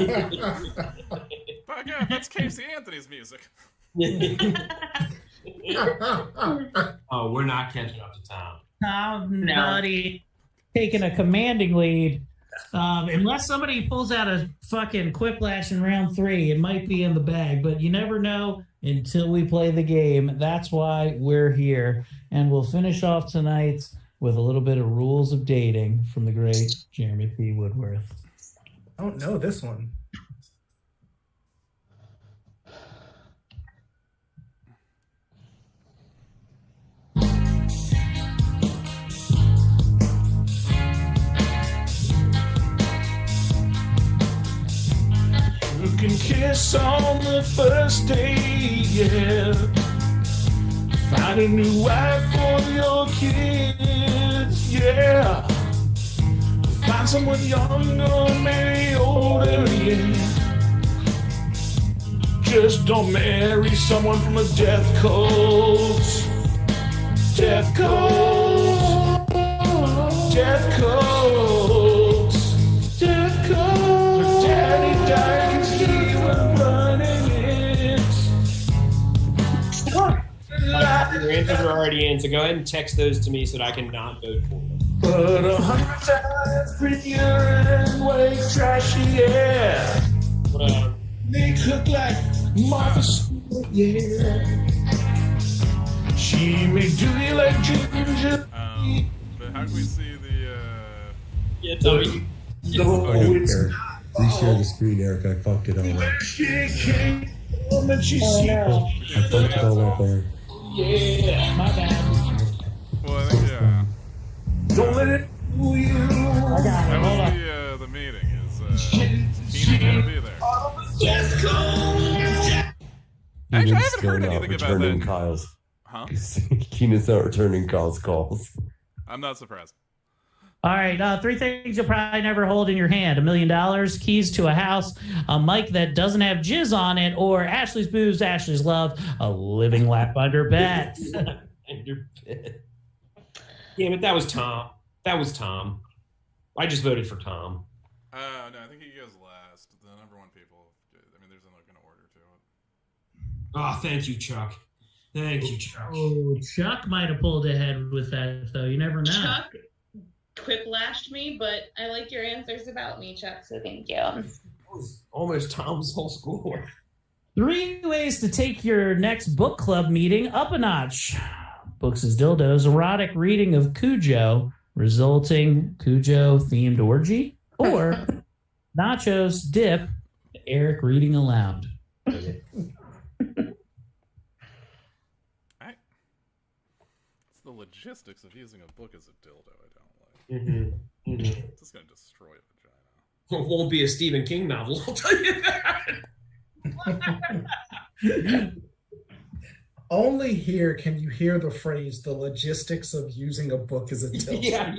God, that's Casey Anthony's music. Oh, we're not catching up to Tom. Tom Nutty taking a commanding lead. Unless somebody pulls out a fucking quiplash in round 3, it might be in the bag, but you never know until we play the game. That's why we're here. And we'll finish off tonight with a little bit of rules of dating from the great Jeremy P. Woodworth. I don't know this one. You can kiss on the first day, yeah. Find a new wife for your kids, yeah. Find someone younger, maybe older, yeah. Just don't marry someone from a death cult. Death cult. Death cult. Death cult. Her daddy died because he was running it. Your answers are already in, so go ahead and text those to me so that I can not vote for them. But 100 times prettier and way trashy, yeah. They cook like Martha Stewart, yeah. She may do you like ginger. But how can we see the? Yeah, Tommy. Oh, Eric, reshare the screen, Eric. I fucked it all up. She came home and she I fucked it all up, Eric. Yeah, my bad. Well, I think Don't let it fool you. I got it. that Hold was on. the meeting. Is Keenan gonna be there? Actually, I haven't heard anything about returning that. Kyle's. Huh? Keenan's not returning Kyle's calls. I'm not surprised. All right, 3 things you'll probably never hold in your hand: $1 million, keys to a house, a mic that doesn't have jizz on it, or Ashley's booze, Ashley's love, a living Laughfinder bet. Yeah, but that was Tom. That was Tom. I just voted for Tom. No, I think he goes last. The number one people. I mean, there's like an order to it. Oh, thank you, Chuck. Thank you, Chuck. Oh, Chuck might have pulled ahead with that, though. You never know. Chuck quiplashed me, but I like your answers about me, Chuck, so thank you. That was almost Tom's whole score. 3 ways to take your next book club meeting up a notch. Books as Dildos, erotic reading of Cujo, resulting Cujo-themed orgy, or nachos, dip, Eric reading aloud. It's the logistics of using a book as a dildo I don't like. It's just going to destroy a vagina. It won't be a Stephen King novel, I'll tell you that. Only here can you hear the phrase "the logistics of using a book as a dildo." Yeah.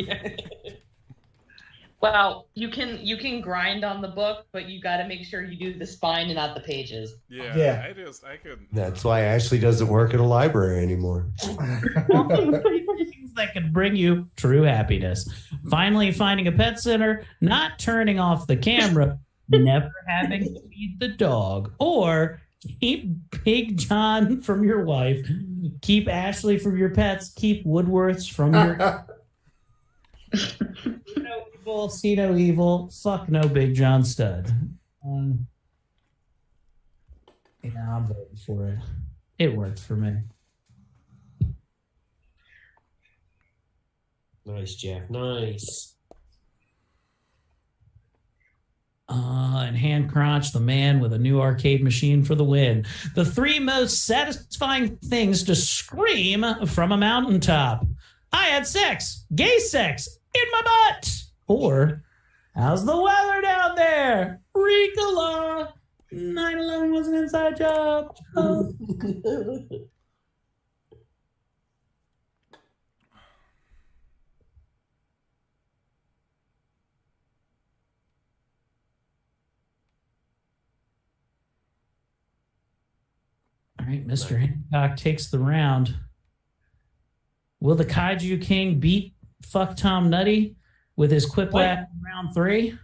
Well, you can grind on the book, but you got to make sure you do the spine and not the pages. Yeah. I could. That's why Ashley doesn't work at a library anymore. Things that can bring you true happiness. Finally finding a pet sitter, not turning off the camera, never having to feed the dog, or keep Big John from your wife, keep Ashley from your pets, keep Woodworths from your... No evil, see no evil, fuck no Big John stud. Yeah, I'm voting for it. It worked for me. Nice, Jeff. Nice. And hand crotch the man with a new arcade machine for the win. The 3 most satisfying things to scream from a mountaintop. I had sex, gay sex, in my butt. Or, how's the weather down there? Ricola. 9/11 was an inside job. Oh. All right, Mr. Hancock takes the round. Will the Kaiju King beat Fuck Tom Nutty with his quiplash in round 3?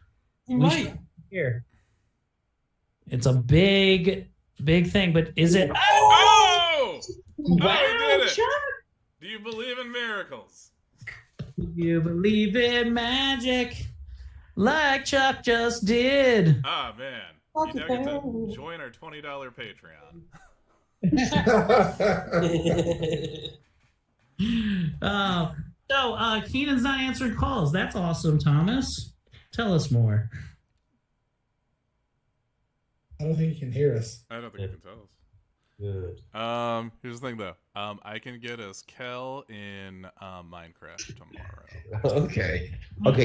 Right. Here. It's a big thing, but is it? Oh! Wow, I did it! Chuck! Do you believe in miracles? Do you believe in magic like Chuck just did? Ah, man. You now get to join our $20 Patreon. So Keenan's not answering calls. That's awesome, Thomas. Tell us more. I don't think you can hear us. I don't think you can tell us. Good. Here's the thing though. I can get us Kel in Minecraft tomorrow. Okay.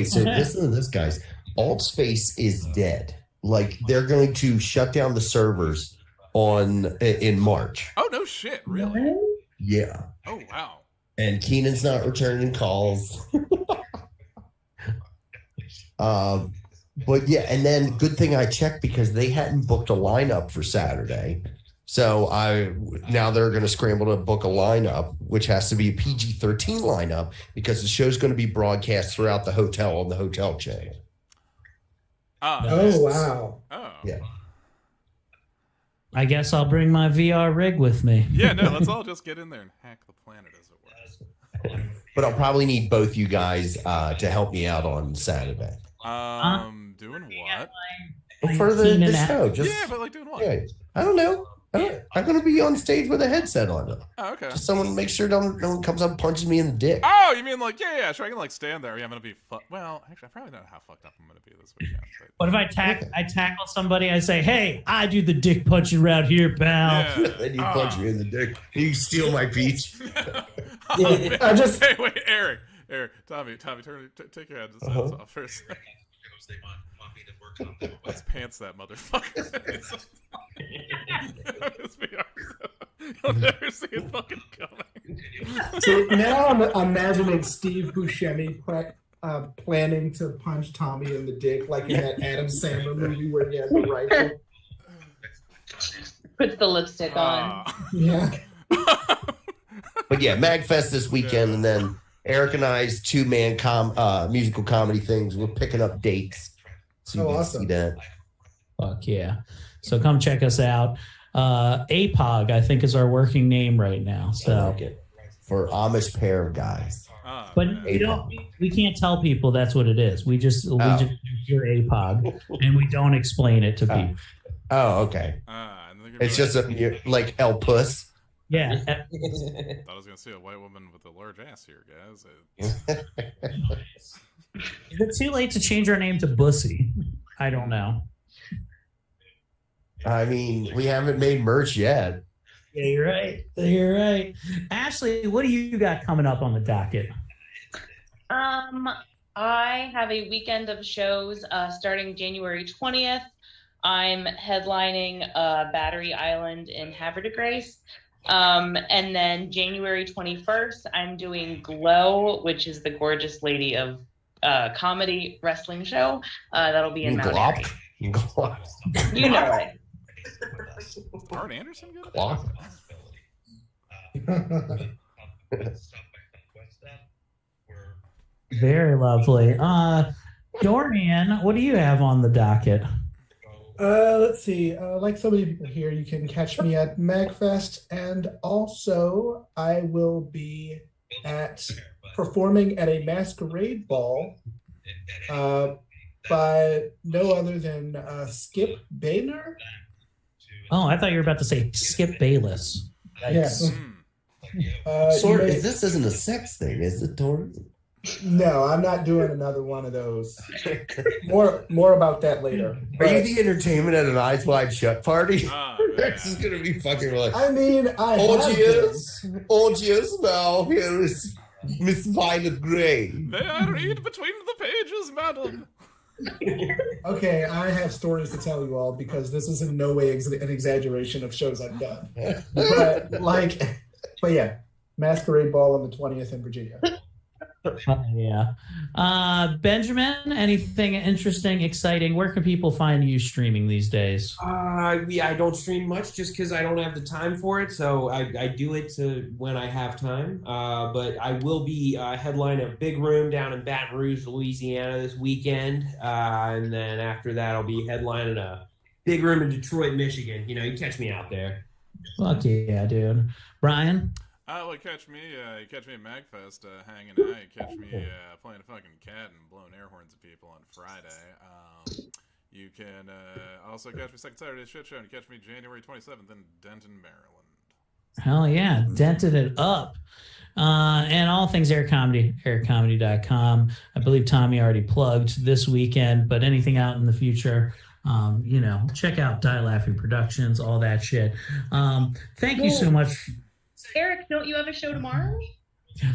So listen to this, guys. Altspace is dead. Like, they're going to shut down the servers in March. Oh no shit! Really? Yeah. Oh wow. And Keenan's not returning calls. But yeah, and then good thing I checked because they hadn't booked a lineup for Saturday. So now they're going to scramble to book a lineup, which has to be a PG-13 lineup because the show's going to be broadcast throughout the hotel on the hotel channel. Oh, wow. Oh. Yeah. I guess I'll bring my VR rig with me. Yeah, no, let's all just get in there and hack the planet as it were. But I'll probably need both you guys to help me out on Saturday. Doing what? For the show. Just, yeah, but like doing what? Yeah, I don't know. I'm going to be on stage with a headset on. Oh, okay. Just someone make sure no one comes up and punches me in the dick. Oh, you mean like, yeah, sure, I can like stand there. Yeah, I'm going to be, well, actually, I probably don't know how fucked up I'm going to be this weekend. But... What if I tackle somebody, I say, hey, I do the dick punching around here, pal. Yeah. Then you punch me in the dick. You steal my peach. Hey, wait, Eric, Tommy, take your headset off for a second. Let's pants that motherfucker. You'll never see it fucking coming. So now I'm imagining Steve Buscemi planning to punch Tommy in the dick like in that Adam Sandler movie where he had the rifle. Puts the lipstick on. Yeah. But yeah, MagFest this weekend, and then Eric and I's 2-man musical comedy things. We're picking up dates. So you can see that. Fuck yeah. So come check us out. APOG, I think, is our working name right now. So I like it. For Amish pair of guys. But we can't tell people that's what it is. We just hear APOG and we don't explain it to people. Oh, okay. It's just like El Puss. Yeah. Thought I was gonna see a white woman with a large ass here, guys. Is it too late to change our name to Bussy? I don't know. I mean, we haven't made merch yet. Yeah, you're right. You're right. Ashley, what do you got coming up on the docket? I have a weekend of shows starting January 20th. I'm headlining Battery Island in Havre de Grace. And then January 21st, I'm doing Glow, which is the Gorgeous Lady of comedy wrestling show. That'll be in Mount Airy. You know it. Arn Anderson good? Very lovely. Dorian, what do you have on the docket? Let's see. Like so many people here, you can catch me at MagFest, and also I will be performing at a masquerade ball by no other than Skip Boehner. Oh, I thought you were about to say Skip Bayless. Yes. This isn't a sex thing, is it, Tori? No, I'm not doing another one of those. More about that later. Are you the entertainment at an Eyes Wide Shut party? This is gonna be fucking like. I mean, orgies now. Here is Miss Violet Gray. May I read between the pages, madam? Okay, I have stories to tell you all because this is in no way an exaggeration of shows I've done. But yeah, Masquerade Ball on the 20th in Virginia. Yeah. Benjamin, anything interesting, exciting? Where can people find you streaming these days? I don't stream much just because I don't have the time for it. So I do it when I have time. But I will be headlining a big room down in Baton Rouge, Louisiana this weekend. And then after that, I'll be headlining a big room in Detroit, Michigan. You catch me out there. Fuck yeah, dude. Brian? Well, catch me at MagFest hanging out. You catch me playing a fucking cat and blowing air horns at people on Friday. You can also catch me second Saturday Shit Show, and catch me January 27th in Denton, Maryland. Hell yeah, dented it up. And all things Air Comedy, aircomedy.com. I believe Tommy already plugged this weekend, but anything out in the future, check out Die Laughing Productions, all that shit. Thank you so much. Eric, don't you have a show tomorrow?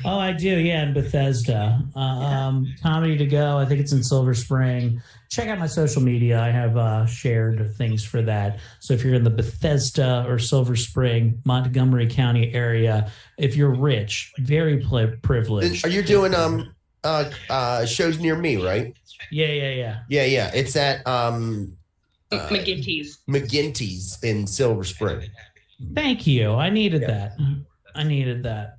Oh, I do. Yeah, in Bethesda. Comedy to Go. I think it's in Silver Spring. Check out my social media. I have shared things for that. So if you're in the Bethesda or Silver Spring, Montgomery County area, if you're rich, very privileged. Are you doing shows near me, right? Yeah. It's at McGinty's in Silver Spring. Thank you. I needed that. It's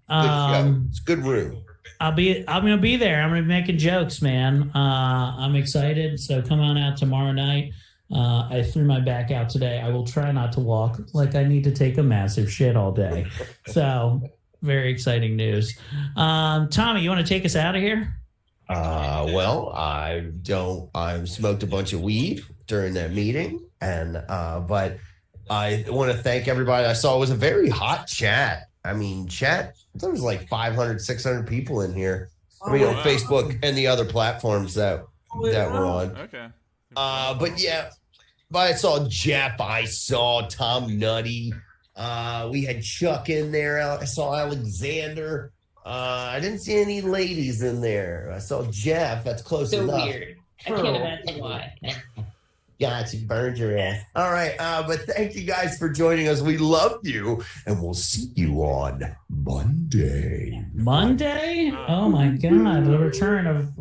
a good room. I'm gonna be there. I'm gonna be making jokes, man. I'm excited. So come on out tomorrow night. I threw my back out today. I will try not to walk like I need to take a massive shit all day. So very exciting news. Tommy, you want to take us out of here? Well, I smoked a bunch of weed during that meeting, but I want to thank everybody. I saw it was a very hot chat. I mean, there was like 500, 600 people in here. On Facebook and the other platforms that we're on. Okay. But I saw Jeff. I saw Tom Nutty. We had Chuck in there. I saw Alexander. I didn't see any ladies in there. I saw Jeff. That's close so enough. Weird. I can't imagine why. Got you, burned your ass. All right, but thank you guys for joining us. We love you, and we'll see you on Monday. Monday? Oh my God! The return of